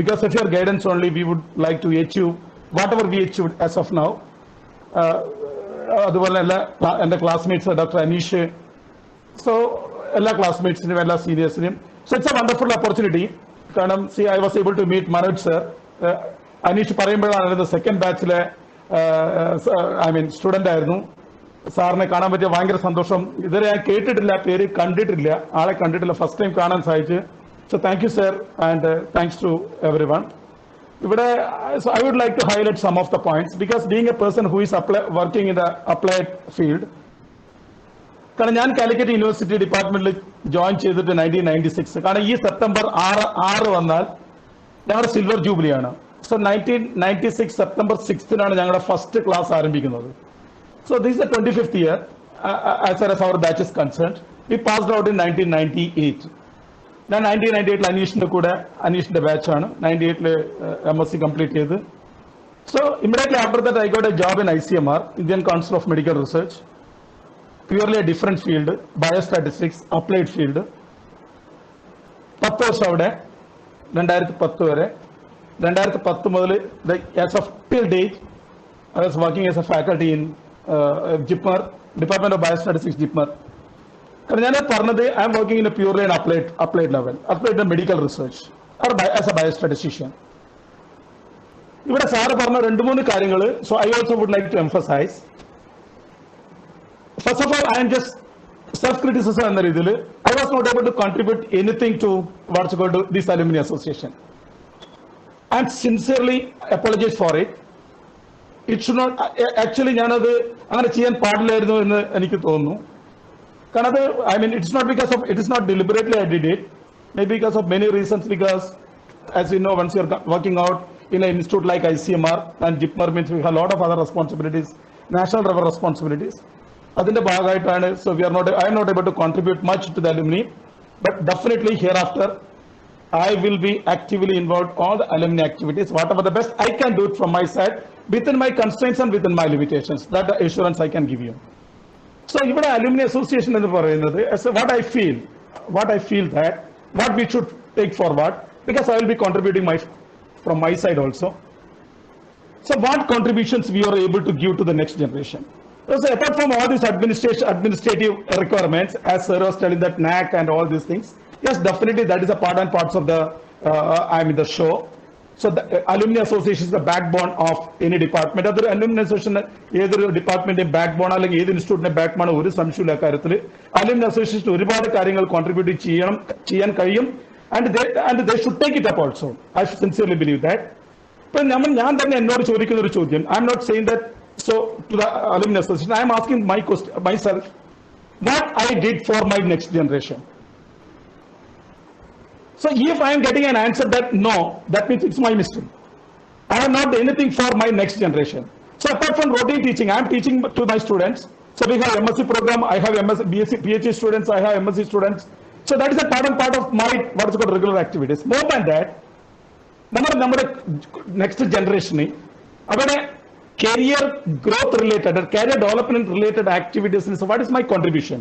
because of your guidance only, we would like to achieve whatever we achieved as of now. അതുപോലെ എൻ്റെ ക്ലാസ്മേറ്റ്സ് ഡോക്ടർ അനീഷ്, സോ എല്ലാ ക്ലാസ്മേറ്റ്സിനും എല്ലാ സീനിയേഴ്സിനും. So it's a wonderful opportunity. കാരണം I was able to meet Manoj sir. Aneesh പറയുമ്പോഴാണ് സെക്കൻഡ് ബാച്ചിലെ സ്റ്റുഡൻ്റ് ആയിരുന്നു. സാറിനെ കാണാൻ പറ്റിയ ഭയങ്കര സന്തോഷം. ഇതുവരെ ഞാൻ കേട്ടിട്ടില്ല, പേര് കണ്ടിട്ടില്ല, ആളെ കണ്ടിട്ടില്ല, ഫസ്റ്റ് ടൈം കാണാൻ സാധിച്ചു. So thank you sir and thanks to everyone. ഇവിടെ I would like to highlight some of the points because being a person who is working in the applied field, കാരണം ഞാൻ കാലിക്കറ്റ് യൂണിവേഴ്സിറ്റി ഡിപ്പാർട്ട്മെന്റിൽ ജോയിൻ ചെയ്തിട്ട് 1996. കാരണം ഈ സെപ്റ്റംബർ 6 വന്നാൽ ഞങ്ങളുടെ സിൽവർ ജൂബിലിയാണ്. സോ 1996 സെപ്റ്റംബർ 6 ഞങ്ങളുടെ ഫസ്റ്റ് ക്ലാസ് ആരംഭിക്കുന്നത്. So this is the 25th year as far as our batch is concerned. We passed out in 1998. ഞാൻ 1998 അനീഷിന്റെ കൂടെ, അനീഷിന്റെ ബാച്ചാണ് 98 MSc കംപ്ലീറ്റ് ചെയ്ത്. So immediately after that I got a job in ICMR, Indian Council of Medical Research. Purely a different field, biostatistics, applied field. 10 വർഷം അവിടെ, 2010 വരെ. 2010 മുതൽ as of till date I was working as a faculty in JIPMER, Department of Biostatistics, JIPMER. കാരണം ഞാൻ പറഞ്ഞത് I am working in a purely an applied level, applied medical research or as a biostatistician. ഇവിടെ സാറ് പറഞ്ഞ 2-3 കാര്യങ്ങൾ, so I also would like to emphasize. First of all, I am just self-criticism എന്ന രീതിയിൽ I was not able to contribute anything to what's called this alumni association. I sincerely apologize for it. It should not actually ഞാനത് അങ്ങനെ ചെയ്യാൻ പാടില്ലായിരുന്നു എന്ന് എനിക്ക് തോന്നുന്നു. കാരണം അത് it is not deliberately I did it. Maybe because of many reasons, because as you know, once you are working out in an institute like ICMR and JIPMER means we have a lot of other responsibilities, national level responsibilities. അതിന്റെ ഭാഗമായിട്ടാണ്. So I am not able to contribute much to the alumni, but definitely hereafter I will be actively involved all the alumni activities, whatever the best I can do it from my side, within my constraints and within my limitations. That assurance I can give you. So ഇവിടെ alumni association എന്ന് പറയുന്നത് what I feel that what we should take forward, because I will be contributing from my side also. So what contributions we are able to give to the next generation? So apart from all these administrative requirements, as Sir was telling, that NAC and all these things, yes, definitely that is a part and parts of the the show. So the alumni association is the backbone of any department. Other alumni association, either department backbone അല്ലെങ്കിൽ ഏത് ഇൻസ്റ്റിറ്റ്യൂട്ടിന്റെ ബാക്ക്ബോൺ ഒരു സംശയമില്ല കാര്യത്തിൽ. alumni association ഒരുപാട് കാര്യങ്ങൾ കോൺട്രിബ്യൂട്ട് ചെയ്യാൻ കഴിയും. and they should take it up also. I sincerely believe that. ഇപ്പൊ ഞാൻ തന്നെ എന്നോട് ചോദിക്കുന്ന ഒരു ചോദ്യം, I am not saying that so to the alumni association, I am asking myself what I did for my next generation. So if I am getting an answer that no, that means it's my mistake. I have not done anything for my next generation. So apart from routine teaching, I am teaching to my students. So we have MSc program, I have BSc, PhD students, I have MSc students. So that is a part of my what is called regular activities. More than that, നമ്മുടെ നെക്സ്റ്റ് ജനറേഷന് അവിടെ career growth related or career development related activities. So what is my contribution?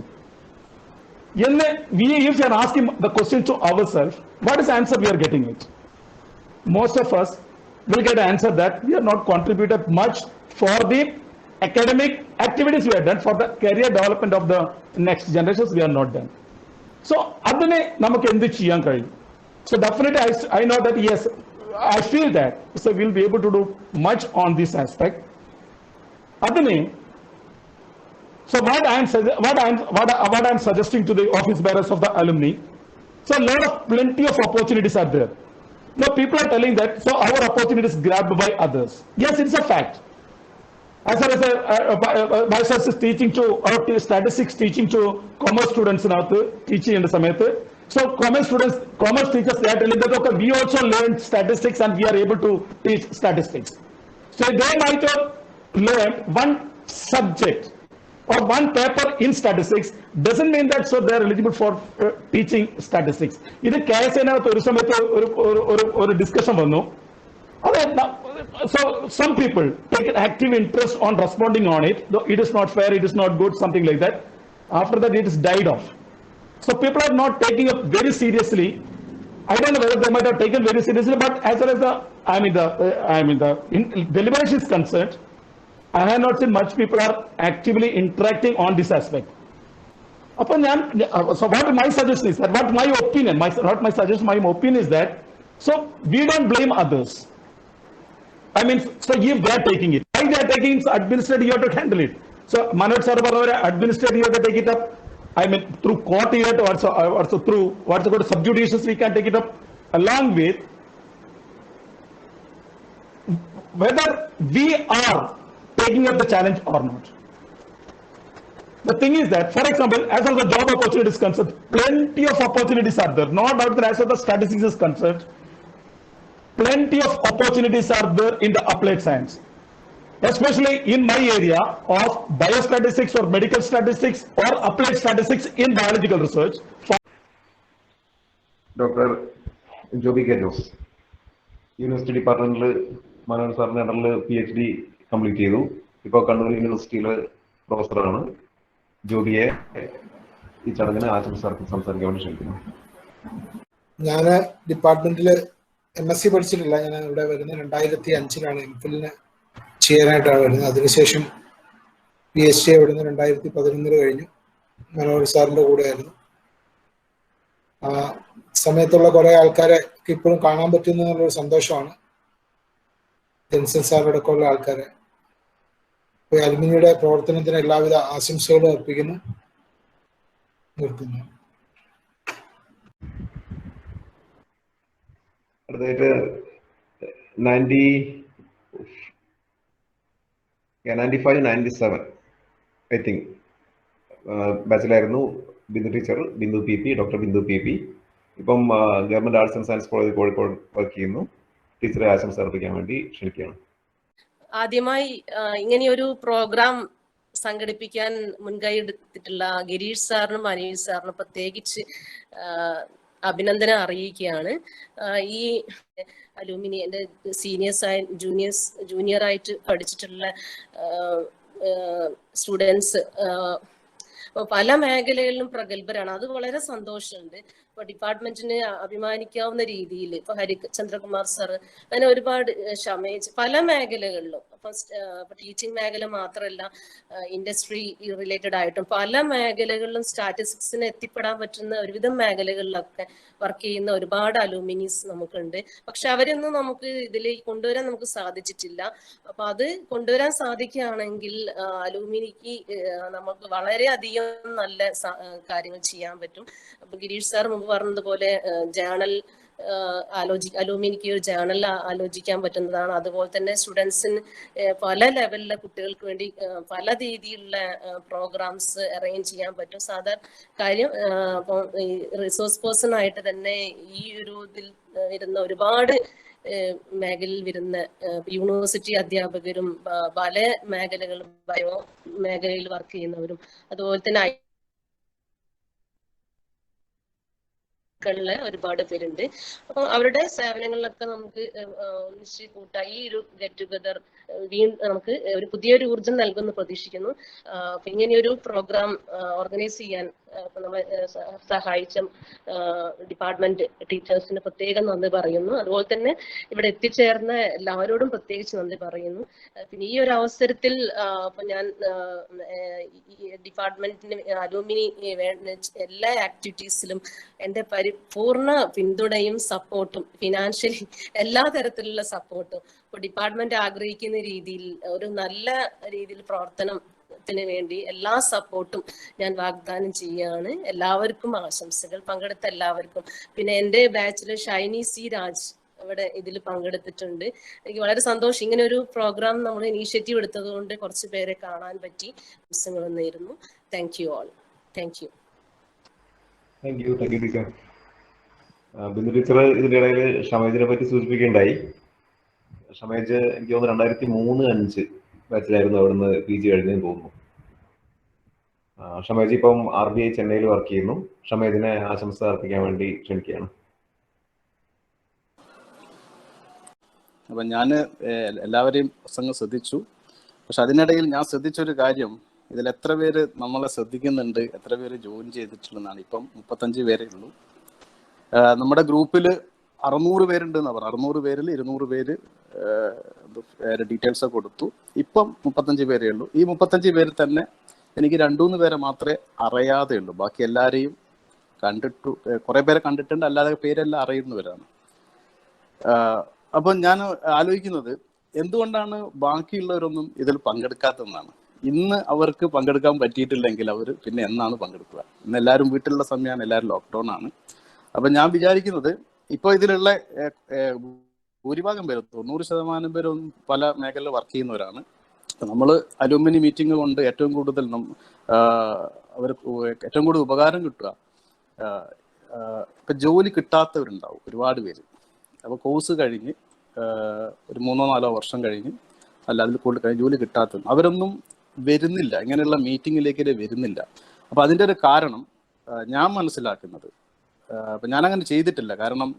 If you are asking the question to ourselves, what is the answer we are getting it? Most of us will get an answer that we have not contributed much for the academic activities we have done. For the career development of the next generations, we are not done. So adine namak endu cheyan kazhum. So definitely I know that, yes, I feel that. So we'll be able to do much on this aspect. Adine, so what I am suggesting to the office bearers of the alumni, so plenty of opportunities are there. Now people are telling that, so our opportunities grabbed by others. Yes, it's a fact. As far as biostatistics teaching to, or statistics teaching to commerce students teaching in the samayathu, So commerce teachers, they are telling that, okay, we also learned statistics and we are able to teach statistics. So they might have learned one subject or one paper in statistics, doesn't mean that so they are eligible for teaching statistics. ഇത് കേസിനകത്ത് ഒരു സമയത്ത് ഒരു ഡിസ്കഷൻ വന്നു. So some people take an active interest on responding on it, though it is not fair, it is not good, something like that. After that, it is died off. So people are not taking it very seriously. I don't know whether they might have taken very seriously, but as far as the deliberation is concerned, I have not seen much people are actively interacting on this aspect. So what my suggestion is that, what my opinion is that, so we don't blame others. I mean, so if they are taking it, why they are taking it, administrative, you have to handle it. So Manoj sir, administrative, you have to take it up. I mean, through court, you have to also through what's called subjudices, we can take it up, along with whether we are taking up the challenge or not. The thing is that, for example, as far as the job opportunities is concerned, plenty of opportunities are there. Not doubt that as far as the statistics is concerned, plenty of opportunities are there in the applied science. Especially in my area of biostatistics or medical statistics or applied statistics in biological research. Doctor Joby K Jose university ഡിപ്പാർട്ട്മെന്റിൽ മനോജ് സാറിന്റെ അണ്ടറിൽ PhD കംപ്ലീറ്റ് ചെയ്തു. ഇപ്പോൾ കണ്ണൂർ യൂണിവേഴ്സിറ്റിയിൽ പ്രൊഫസറാണ്. ജോബിയെ ഈ ചടങ്ങിന് ആശംസകൾക്ക് സംസാരിക്കാൻ വേണ്ടി ക്ഷണിക്കുന്നു. ഞാൻ ഡിപ്പാർട്ട്മെന്റിൽ MSc പഠിച്ചിട്ടില്ല. ഞാൻ ഇവിടെ വരുന്നത് 2005 എംഫിലിന് ചെയ്യാനായിട്ടാണ് വരുന്നത്. അതിനുശേഷം PhD ഇവിടുന്ന് 2011 കഴിഞ്ഞു. മനോഹർ സാറിൻ്റെ കൂടെ ആയിരുന്നു. ആ സമയത്തുള്ള കുറേ ആൾക്കാരെ ഇപ്പോഴും കാണാൻ പറ്റുന്നു എന്നുള്ളൊരു സന്തോഷമാണ്. ജെൻസൺ സാറുടെ ഒക്കെ ഉള്ള ആൾക്കാരെ. അപ്പോൾ അലുമിനിയുടെ പ്രവർത്തനത്തിന് എല്ലാവിധ ആശംസകളും അർപ്പിക്കുന്നു. നിർത്തുന്നു. അടുത്തായിട്ട് 95-97 ഐ തിങ്ക് ബാച്ചിലായിരുന്നു Bindu teacher, Bindu PP, doctor Bindu PP. ഇപ്പം government arts and science college Kozhikode work ചെയ്യുന്നു. ടീച്ചറെ ആശംസ അർപ്പിക്കാൻ വേണ്ടി ക്ഷണിക്കുകയാണ്. ആദ്യമായി ഇങ്ങനെയൊരു പ്രോഗ്രാം സംഘടിപ്പിക്കാൻ മുൻകൈ എടുത്തിട്ടുള്ള ഗിരീഷ് സാറിനും അനീഷ് സാറിനും പ്രത്യേകിച്ച് അഭിനന്ദനം അറിയിക്കുകയാണ്. ഈ അലൂമിനി എൻ്റെ ജൂനിയറായിട്ട് പഠിച്ചിട്ടുള്ള സ്റ്റുഡൻസ് പല മേഖലകളിലും പ്രഗത്ഭരാണ്. അത് വളരെ സന്തോഷമുണ്ട്. ഇപ്പൊ ഡിപ്പാർട്ട്മെന്റിന് അഭിമാനിക്കാവുന്ന രീതിയിൽ ഇപ്പൊ ഹരിചന്ദ്രകുമാർ സാറ് അങ്ങനെ ഒരുപാട് ക്ഷമയിച്ച് പല മേഖലകളിലും ഇപ്പൊ ടീച്ചിങ് മേഖല മാത്രമല്ല, ഇൻഡസ്ട്രി റിലേറ്റഡ് ആയിട്ടും പല മേഖലകളിലും സ്റ്റാറ്റിസ്റ്റിക്സിന് എത്തിപ്പെടാൻ പറ്റുന്ന ഒരുവിധം മേഖലകളിലൊക്കെ വർക്ക് ചെയ്യുന്ന ഒരുപാട് അലൂമിനീസ് നമുക്കുണ്ട്. പക്ഷെ അവരൊന്നും നമുക്ക് ഇതിലേക്ക് കൊണ്ടുവരാൻ നമുക്ക് സാധിച്ചിട്ടില്ല. അപ്പൊ അത് കൊണ്ടുവരാൻ സാധിക്കുകയാണെങ്കിൽ അലൂമിനിക്ക് നമുക്ക് വളരെയധികം നല്ല കാര്യങ്ങൾ ചെയ്യാൻ പറ്റും. അപ്പൊ ഗിരീഷ് സാർ മുമ്പ് പറഞ്ഞതുപോലെ ജേണൽ അലൂമിനിക്ക് ഒരു ജേണൽ ആലോചിക്കാൻ പറ്റുന്നതാണ്. അതുപോലെ തന്നെ സ്റ്റുഡൻസിന് പല ലെവലിലെ കുട്ടികൾക്ക് വേണ്ടി പല രീതിയിലുള്ള പ്രോഗ്രാംസ് അറേഞ്ച് ചെയ്യാൻ പറ്റും. സാധാരണ കാര്യം അപ്പോൾ ഈ റിസോഴ്സ് പേഴ്സൺ ആയിട്ട് തന്നെ ഈ ഒരു ഇതിൽ വരുന്ന ഒരുപാട് മേഖലയിൽ വരുന്ന യൂണിവേഴ്സിറ്റി അധ്യാപകരും പല മേഖലകളും ബയോ മേഖലയിൽ വർക്ക് ചെയ്യുന്നവരും അതുപോലെ തന്നെ ഒരുപാട് പേരുണ്ട്. അപ്പൊ അവരുടെ സേവനങ്ങളിലൊക്കെ നമുക്ക് ഒന്നിച്ച് കൂട്ടായി ഈ ഒരു ഗെറ്റ് ടുഗദർ നമുക്ക് ഒരു പുതിയൊരു ഊർജം നൽകുമെന്ന് പ്രതീക്ഷിക്കുന്നു. അപ്പൊ ഇങ്ങനെയൊരു പ്രോഗ്രാം ഓർഗനൈസ് ചെയ്യാൻ നമ്മളെ സഹായിച്ച ഡിപ്പാർട്ട്മെന്റ് ടീച്ചേഴ്സിന് പ്രത്യേകം നന്ദി പറയുന്നു. അതുപോലെ തന്നെ ഇവിടെ എത്തിച്ചേർന്ന എല്ലാവരോടും പ്രത്യേകിച്ച് നന്ദി പറയുന്നു. പിന്നെ ഈ ഒരു അവസരത്തിൽ ഇപ്പൊ ഞാൻ ഡിപ്പാർട്ട്മെന്റിന് അലൂമിനി എല്ലാ ആക്ടിവിറ്റീസിലും എൻ്റെ പൂർണ്ണ പിന്തുണയും സപ്പോർട്ടും ഫിനാൻഷ്യലി എല്ലാ തരത്തിലുള്ള സപ്പോർട്ടും ഇപ്പൊ ഡിപ്പാർട്ട്മെന്റ് ആഗ്രഹിക്കുന്ന രീതിയിൽ ഒരു നല്ല രീതിയിൽ പ്രവർത്തനത്തിന് വേണ്ടി എല്ലാ സപ്പോർട്ടും ഞാൻ വാഗ്ദാനം ചെയ്യുകയാണ്. എല്ലാവർക്കും ആശംസകൾ, പങ്കെടുത്ത എല്ലാവർക്കും. പിന്നെ എൻ്റെ ബാച്ചില് ഷൈനി സി രാജ് ഇവിടെ ഇതിൽ പങ്കെടുത്തിട്ടുണ്ട്. എനിക്ക് വളരെ സന്തോഷം. ഇങ്ങനെ ഒരു പ്രോഗ്രാം നമ്മൾ ഇനീഷ്യേറ്റീവ് എടുത്തത് കൊണ്ട് കുറച്ച് പേരെ കാണാൻ പറ്റി. ആശംസകൾ നേരുന്നു. Thank you all. Thank you. Thank you teacher. Bindu teacher ഇതിന്റെ ഇടയിൽ ഷമേജിനെ പറ്റി സൂചിപ്പിക്കുകയുണ്ടായി. ഷമേജ് എനിക്ക് തോന്നുന്നു 2003-05 ബാച്ചിലായിരുന്നു അവിടുന്ന് PG കഴിഞ്ഞെന്ന് തോന്നുന്നു. ഷമേജ് ഇപ്പം RBI ചെന്നൈയിൽ വർക്ക് ചെയ്യുന്നു. ഷമേജിനെ ആശംസ അർപ്പിക്കാൻ വേണ്ടി ക്ഷണിക്കുകയാണ്. അപ്പം ഞാൻ എല്ലാവരെയും പ്രസംഗം ശ്രദ്ധിച്ചു. പക്ഷെ അതിനിടയിൽ ഞാൻ ശ്രദ്ധിച്ചൊരു കാര്യം, ഇതിൽ എത്ര പേര് നമ്മളെ ശ്രദ്ധിക്കുന്നുണ്ട്, എത്ര പേര് ജോയിൻ ചെയ്തിട്ടുള്ളതാണ്. ഇപ്പം 35 പേരേ ഉള്ളൂ. നമ്മുടെ ഗ്രൂപ്പിൽ 600 പേരുണ്ട് എന്നാണ് പറഞ്ഞത്. 600 പേരിൽ 200 പേര് ഡീറ്റെയിൽസ് കൊടുത്തു. ഇപ്പം 35 പേരേ ഉള്ളൂ. ഈ 35 പേരിൽ തന്നെ എനിക്ക് 2-3 പേരെ മാത്രമേ അറിയാതെ ഉള്ളൂ. ബാക്കി എല്ലാവരെയും കണ്ടിട്ടു, കുറെ പേരെ കണ്ടിട്ടുണ്ട്, അല്ലാതെ പേരെല്ലാം അറിയുന്നവരാണ്. അപ്പം ഞാൻ ആലോചിക്കുന്നത് എന്തുകൊണ്ടാണ് ബാക്കിയുള്ളവരൊന്നും ഇതിൽ പങ്കെടുക്കാത്തതെന്നാണ്. ഇന്ന് അവർക്ക് പങ്കെടുക്കാൻ പറ്റിയിട്ടില്ലെങ്കിൽ അവർ പിന്നെ എന്നാണ് പങ്കെടുക്കുക? ഇന്ന് എല്ലാവരും വീട്ടിലുള്ള സമയമാണ്, എല്ലാവരും ലോക്ക്ഡൗൺ ആണ്. അപ്പം ഞാൻ വിചാരിക്കുന്നത് ഇപ്പോൾ ഇതിലുള്ള ഭൂരിഭാഗം പേരും 90% പേരും പല മേഖലയിൽ വർക്ക് ചെയ്യുന്നവരാണ്. നമ്മൾ അലൂമിനി മീറ്റിംഗ് കൊണ്ട് ഏറ്റവും കൂടുതൽ അവർക്ക് ഏറ്റവും കൂടുതൽ ഉപകാരം കിട്ടുക, ഇപ്പം ജോലി കിട്ടാത്തവരുണ്ടാവും ഒരുപാട് പേര്. അപ്പോൾ കോഴ്സ് കഴിഞ്ഞ് ഒരു 3-4 വർഷം കഴിഞ്ഞ് അല്ല അതിൽ കൂടുതൽ കഴിഞ്ഞ് ജോലി കിട്ടാത്തവരും അവരൊന്നും വരുന്നില്ല, ഇങ്ങനെയുള്ള മീറ്റിങ്ങിലേക്ക് വരുന്നില്ല. അപ്പം അതിൻ്റെ ഒരു കാരണം ഞാൻ മനസ്സിലാക്കുന്നത്, അപ്പം ഞാനങ്ങനെ ചെയ്തിട്ടില്ല. കാരണം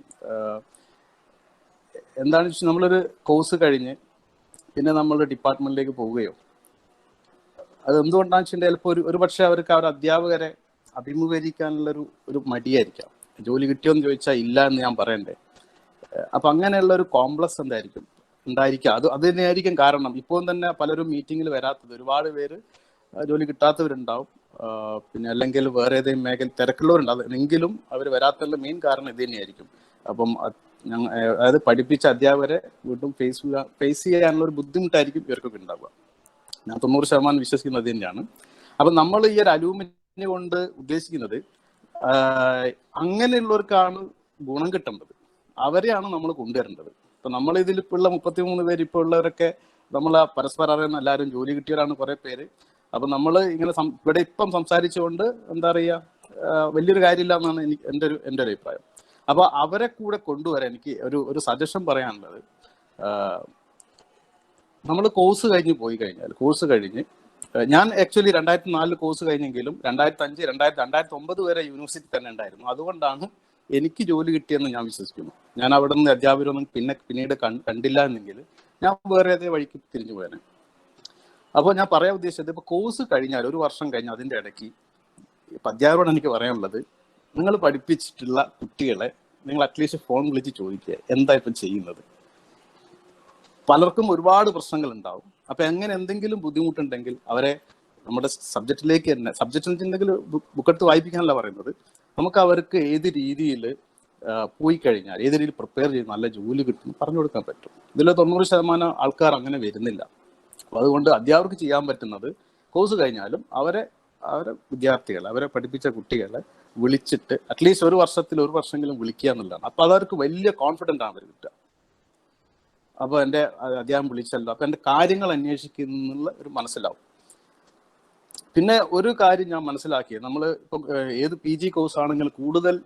എന്താണെന്ന് വെച്ചാൽ നമ്മളൊരു കോഴ്സ് കഴിഞ്ഞ് പിന്നെ നമ്മൾ ഡിപ്പാർട്ട്മെന്റിലേക്ക് പോവുകയോ, അത് എന്തുകൊണ്ടാണെന്ന് വെച്ചാൽ ചിലപ്പോൾ ഒരു പക്ഷേ അവർക്ക് അവർ അധ്യാപകരെ അഭിമുഖീകരിക്കാനുള്ളൊരു മടിയായിരിക്കാം. ജോലി കിട്ടിയോന്ന് ചോദിച്ചാൽ ഇല്ല എന്ന് ഞാൻ പറയണ്ടേ. അപ്പം അങ്ങനെയുള്ള ഒരു കോംപ്ലക്സ് ഉണ്ടായിരിക്കാം. അത് തന്നെയായിരിക്കും കാരണം ഇപ്പോൾ തന്നെ പലരും മീറ്റിങ്ങിൽ വരാത്തത്. ഒരുപാട് പേര് ജോലി കിട്ടാത്തവരുണ്ടാവും, പിന്നെ അല്ലെങ്കിൽ വേറെ ഏതെങ്കിലും മേഖല തിരക്കുള്ളവരുണ്ടാവും. എങ്കിലും അവർ വരാത്തുള്ള മെയിൻ കാരണം ഇത് തന്നെയായിരിക്കും. അപ്പം അതായത് പഠിപ്പിച്ച അധ്യാപകരെ വീണ്ടും ഫേസ് ചെയ്യാനുള്ള ഒരു ബുദ്ധിമുട്ടായിരിക്കും ഇവർക്കൊക്കെ ഉണ്ടാവുക. ഞാൻ 90% വിശ്വസിക്കുന്നത് തന്നെയാണ്. അപ്പം നമ്മൾ ഈ ഒരു അലൂമിനി കൊണ്ട് ഉദ്ദേശിക്കുന്നത് അങ്ങനെയുള്ളവർക്കാണ് ഗുണം കിട്ടേണ്ടത്, അവരെയാണ് നമ്മൾ കൊണ്ടുവരേണ്ടത്. ഇപ്പം നമ്മൾ ഇതിലിപ്പോൾ ഉള്ള 33 പേര് ഇപ്പോൾ ഉള്ളവരൊക്കെ നമ്മൾ പരസ്പരം അറിയുന്ന എല്ലാവരും ജോലി കിട്ടിയവരാണ് കുറേ പേര്. അപ്പം നമ്മൾ ഇങ്ങനെ ഇവിടെ ഇപ്പം സംസാരിച്ചുകൊണ്ട് എന്താ പറയുക, വലിയൊരു കാര്യമില്ല എന്നാണ് എൻ്റെ ഒരു അഭിപ്രായം. അപ്പോൾ അവരെ കൂടെ കൊണ്ടുവരാൻ എനിക്ക് ഒരു സജഷൻ പറയാനുള്ളത്, നമ്മൾ കോഴ്സ് കഴിഞ്ഞ് പോയി കഴിഞ്ഞാൽ, കോഴ്സ് കഴിഞ്ഞ് ഞാൻ ആക്ച്വലി 2004 കോഴ്സ് കഴിഞ്ഞെങ്കിലും 2005, 2009 വരെ യൂണിവേഴ്സിറ്റി തന്നെ ഉണ്ടായിരുന്നു. അതുകൊണ്ടാണ് എനിക്ക് ജോലി കിട്ടിയെന്ന് ഞാൻ വിശ്വസിക്കുന്നു. ഞാൻ അവിടെ നിന്ന് അധ്യാപകരൊന്നും പിന്നീട് കണ്ടില്ല എന്നെങ്കിൽ ഞാൻ വേറെ ഏതേ വഴിക്ക് തിരിഞ്ഞു പോയാൽ. അപ്പോൾ ഞാൻ പറയാൻ ഉദ്ദേശിച്ചത്, ഇപ്പോൾ കോഴ്സ് കഴിഞ്ഞാൽ 1 വർഷം കഴിഞ്ഞാൽ അതിൻ്റെ ഇടയ്ക്ക് ഇപ്പം അധ്യാപകരോട് എനിക്ക് പറയാനുള്ളത്, നിങ്ങൾ പഠിപ്പിച്ചിട്ടുള്ള കുട്ടികളെ നിങ്ങൾ അറ്റ്ലീസ്റ്റ് ഫോൺ വിളിച്ച് ചോദിക്കുക എന്താ ഇപ്പം ചെയ്യുന്നത്. പലർക്കും ഒരുപാട് പ്രശ്നങ്ങൾ ഉണ്ടാവും. അപ്പം എങ്ങനെ എന്തെങ്കിലും ബുദ്ധിമുട്ടുണ്ടെങ്കിൽ അവരെ നമ്മുടെ സബ്ജക്റ്റിലേക്ക് തന്നെ, സബ്ജക്റ്റ് ഉണ്ടെങ്കിൽ ബുക്കെടുത്ത് വായിപ്പിക്കാനല്ല പറയുന്നത്, നമുക്ക് അവർക്ക് ഏത് രീതിയിൽ പോയി കഴിഞ്ഞാൽ ഏത് രീതിയിൽ പ്രിപ്പയർ ചെയ്ത് നല്ല ജോലി കിട്ടും പറഞ്ഞു കൊടുക്കാൻ പറ്റും. ഇതിൽ 90% ആൾക്കാർ അങ്ങനെ വരുന്നില്ല. അപ്പോൾ അതുകൊണ്ട് അധ്യാപകർക്ക് ചെയ്യാൻ പറ്റുന്നത് കോഴ്സ് കഴിഞ്ഞാലും അവരെ വിദ്യാർത്ഥികളെ, അവരെ പഠിപ്പിച്ച കുട്ടികളെ വിളിച്ചിട്ട് അറ്റ്ലീസ്റ്റ് 1 വർഷമെങ്കിലും വിളിക്കുക എന്നുള്ളതാണ്. അപ്പോൾ അതവർക്ക് വലിയ കോൺഫിഡൻ്റ് ആണ് അവർ കിട്ടുക. അപ്പോൾ എൻ്റെ അധ്യാപനം വിളിച്ചല്ലോ, അപ്പോൾ എൻ്റെ കാര്യങ്ങൾ അന്വേഷിക്കുന്നുള്ള ഒരു മനസ്സിലാവും. പിന്നെ ഒരു കാര്യം ഞാൻ മനസ്സിലാക്കിയത്, നമ്മൾ ഇപ്പം ഏത് PG കോഴ്സ് ആണെങ്കിൽ കൂടുതൽ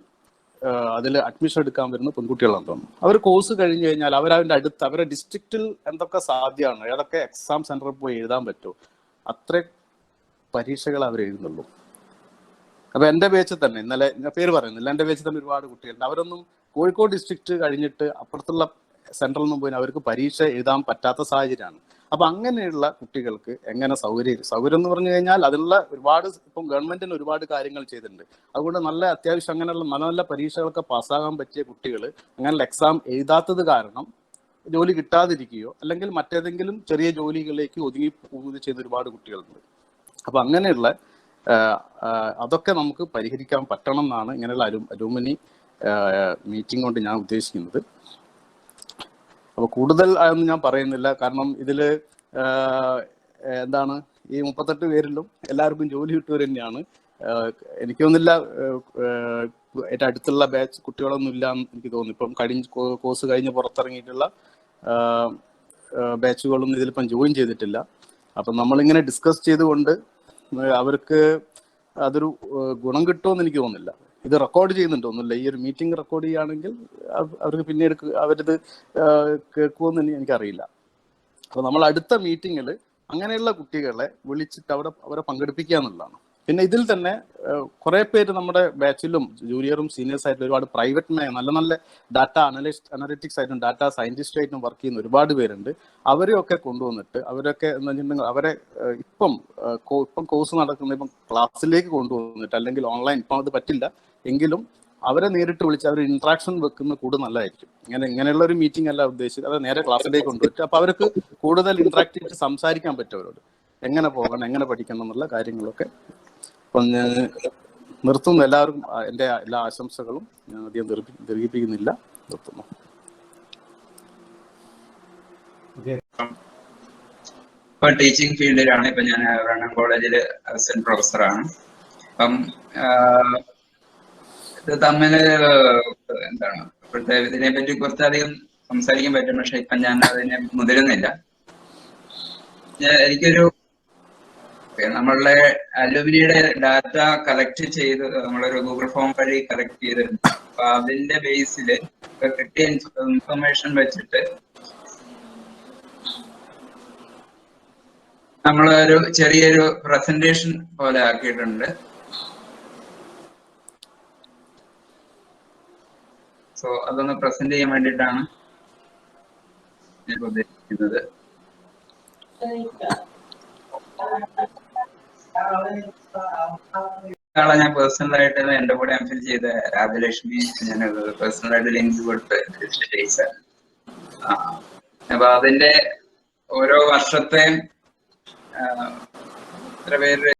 അതിൽ അഡ്മിഷൻ എടുക്കാൻ വരുന്ന പെൺകുട്ടികളാണെന്ന് തോന്നുന്നു. അവർ കോഴ്സ് കഴിഞ്ഞ് കഴിഞ്ഞാൽ അവരുടെ ഡിസ്ട്രിക്റ്റിൽ എന്തൊക്കെ സാധ്യമാണ്, ഏതൊക്കെ എക്സാം സെന്ററിൽ പോയി എഴുതാൻ പറ്റുമോ അത്ര പരീക്ഷകൾ അവർ എഴുതുന്നുള്ളൂ. അപ്പൊ എൻ്റെ ബാച്ചിൽ തന്നെ, ഇന്നലെ ഞാൻ പേര് പറയുന്നില്ല, എൻ്റെ ബാച്ചിൽ തന്നെ ഒരുപാട് കുട്ടികളുണ്ട്. അവരൊന്നും കോഴിക്കോട് ഡിസ്ട്രിക്റ്റ് കഴിഞ്ഞിട്ട് അപ്പുറത്തുള്ള സെൻട്രലിൽ നിന്നും പോയി അവർക്ക് പരീക്ഷ എഴുതാൻ പറ്റാത്ത സാഹചര്യമാണ്. അപ്പൊ അങ്ങനെയുള്ള കുട്ടികൾക്ക് എങ്ങനെ സൗകര്യം എന്ന് പറഞ്ഞു കഴിഞ്ഞാൽ അതിനുള്ള ഒരുപാട്, ഇപ്പം ഗവൺമെന്റിന് ഒരുപാട് കാര്യങ്ങൾ ചെയ്തിട്ടുണ്ട്. അതുകൊണ്ട് നല്ല അത്യാവശ്യം അങ്ങനെയുള്ള നല്ല പരീക്ഷകളൊക്കെ പാസ്സാകാൻ പറ്റിയ കുട്ടികൾ അങ്ങനെയുള്ള എക്സാം എഴുതാത്തത് കാരണം ജോലി കിട്ടാതിരിക്കുകയോ അല്ലെങ്കിൽ മറ്റേതെങ്കിലും ചെറിയ ജോലികളിലേക്ക് ഒതുങ്ങി പോകുകയോ ചെയ്ത ഒരുപാട് കുട്ടികളുണ്ട്. അപ്പൊ അങ്ങനെയുള്ള അതൊക്കെ നമുക്ക് പരിഹരിക്കാൻ പറ്റണം എന്നാണ് ഇങ്ങനെയുള്ള അലൂമിനി മീറ്റിംഗ് കൊണ്ട് ഞാൻ ഉദ്ദേശിക്കുന്നത്. അപ്പോൾ കൂടുതൽ അതൊന്നും ഞാൻ പറയുന്നില്ല, കാരണം ഇതിൽ എന്താണ് ഈ 38 പേരിലും എല്ലാവർക്കും ജോലി കിട്ടിയവർ തന്നെയാണ്. എനിക്കൊന്നുമില്ല ഏറ്റവും അടുത്തുള്ള ബാച്ച് കുട്ടികളൊന്നും ഇല്ല എന്ന് എനിക്ക് തോന്നുന്നു. ഇപ്പം കോഴ്സ് കഴിഞ്ഞ് പുറത്തിറങ്ങിയിട്ടുള്ള ബാച്ചുകളൊന്നും ഇതിലിപ്പം ജോയിൻ ചെയ്തിട്ടില്ല. അപ്പം നമ്മളിങ്ങനെ ഡിസ്കസ് ചെയ്തുകൊണ്ട് അവർക്ക് അതൊരു ഗുണം കിട്ടുമെന്ന് എനിക്ക് തോന്നുന്നില്ല. ഇത് റെക്കോർഡ് ചെയ്യുന്നുണ്ട്, ഒന്നുമില്ല, ഈ ഒരു മീറ്റിംഗ് റെക്കോർഡ് ചെയ്യുകയാണെങ്കിൽ അവർക്ക് പിന്നീട് അവരിത് കേൾക്കുമെന്ന് എനിക്കറിയില്ല. അപ്പോൾ നമ്മൾ അടുത്ത മീറ്റിങ്ങിൽ അങ്ങനെയുള്ള കുട്ടികളെ വിളിച്ചിട്ട് അവരെ പങ്കെടുപ്പിക്കുക എന്നുള്ളതാണ്. പിന്നെ ഇതിൽ തന്നെ കുറെ പേര് നമ്മുടെ ബാച്ചിലും ജൂനിയറും സീനിയേഴ്സ് ആയിട്ടും ഒരുപാട് പ്രൈവറ്റ് നല്ല നല്ല ഡാറ്റ അനലിറ്റിക്സ് ആയിട്ടും ഡാറ്റ സയന്റിസ്റ്റ് ആയിട്ടും വർക്ക് ചെയ്യുന്ന ഒരുപാട് പേരുണ്ട്. അവരെയൊക്കെ കൊണ്ടുവന്നിട്ട് അവരൊക്കെ എന്ന് വെച്ചിട്ടുണ്ടെങ്കിൽ അവരെ ഇപ്പം കോഴ്സ് നടക്കുന്ന ഇപ്പം ക്ലാസ്സിലേക്ക് കൊണ്ടുവന്നിട്ട്, അല്ലെങ്കിൽ ഓൺലൈൻ ഇപ്പം അത് പറ്റില്ല എങ്കിലും അവരെ നേരിട്ട് വിളിച്ച് അവർ ഇന്ററാക്ഷൻ വെക്കുന്ന കൂടുതൽ നല്ലതായിരിക്കും. ഇങ്ങനെയുള്ള ഒരു മീറ്റിംഗ് അല്ല ഉദ്ദേശിച്ചത്, അത് നേരെ ക്ലാസ്സിലേക്ക് കൊണ്ടുപോയിട്ട് അപ്പൊ അവർക്ക് കൂടുതൽ ഇന്ററാക്ട് ചെയ്തിട്ട് സംസാരിക്കാൻ പറ്റും അവരോട്, എങ്ങനെ പോകണം, എങ്ങനെ പഠിക്കണം എന്നുള്ള കാര്യങ്ങളൊക്കെ. അപ്പം ഞാൻ നിർത്തുന്നു. എല്ലാവർക്കും എൻ്റെ എല്ലാ ആശംസകളും. ഞാൻ അധികം ദീർഘിപ്പിക്കുന്നില്ല, നിർത്തുന്നു. ഇപ്പൊ ടീച്ചിങ് ഫീൽഡിലാണ്. ഇപ്പൊ ഞാൻ ബ്രണ്ണൻ കോളേജില് അസിസ്റ്റന്റ് പ്രൊഫസറാണ്. അപ്പം ഇത് തമ്മില് എന്താണ് ഇപ്പോഴത്തെ ഇതിനെ പറ്റി കുറച്ചധികം സംസാരിക്കാൻ പറ്റും, പക്ഷെ ഇപ്പൊ ഞാൻ അതിനെ മുതിരുന്നില്ല. എനിക്കൊരു നമ്മളുടെ അലുമിനിയുടെ ഡാറ്റ കളക്ട് ചെയ്ത് നമ്മളൊരു ഗൂഗിൾ ഫോം വഴി കളക്ട് ചെയ്തിട്ടുണ്ട്. അപ്പൊ അതിന്റെ ബേസിൽ കിട്ടിയ ഇൻഫർമേഷൻ വെച്ചിട്ട് നമ്മളൊരു ചെറിയൊരു പ്രസന്റേഷൻ പോലെ ആക്കിയിട്ടുണ്ട്. സോ അതൊന്ന് പ്രസന്റ് ചെയ്യാൻ വേണ്ടിയിട്ടാണ് ഞാൻ ഉദ്ദേശിക്കുന്നത്. ഞാൻ പേഴ്സണലായിട്ട് എന്റെ കൂടെ എംഫിൽ ചെയ്ത രാജലക്ഷ്മി ഞാൻ പേഴ്സണലായിട്ട് ലിങ്ക് കൊടുത്ത് രജിസ്റ്റർ. അപ്പൊ അതിന്റെ ഓരോ വർഷത്തെ എത്ര പേര്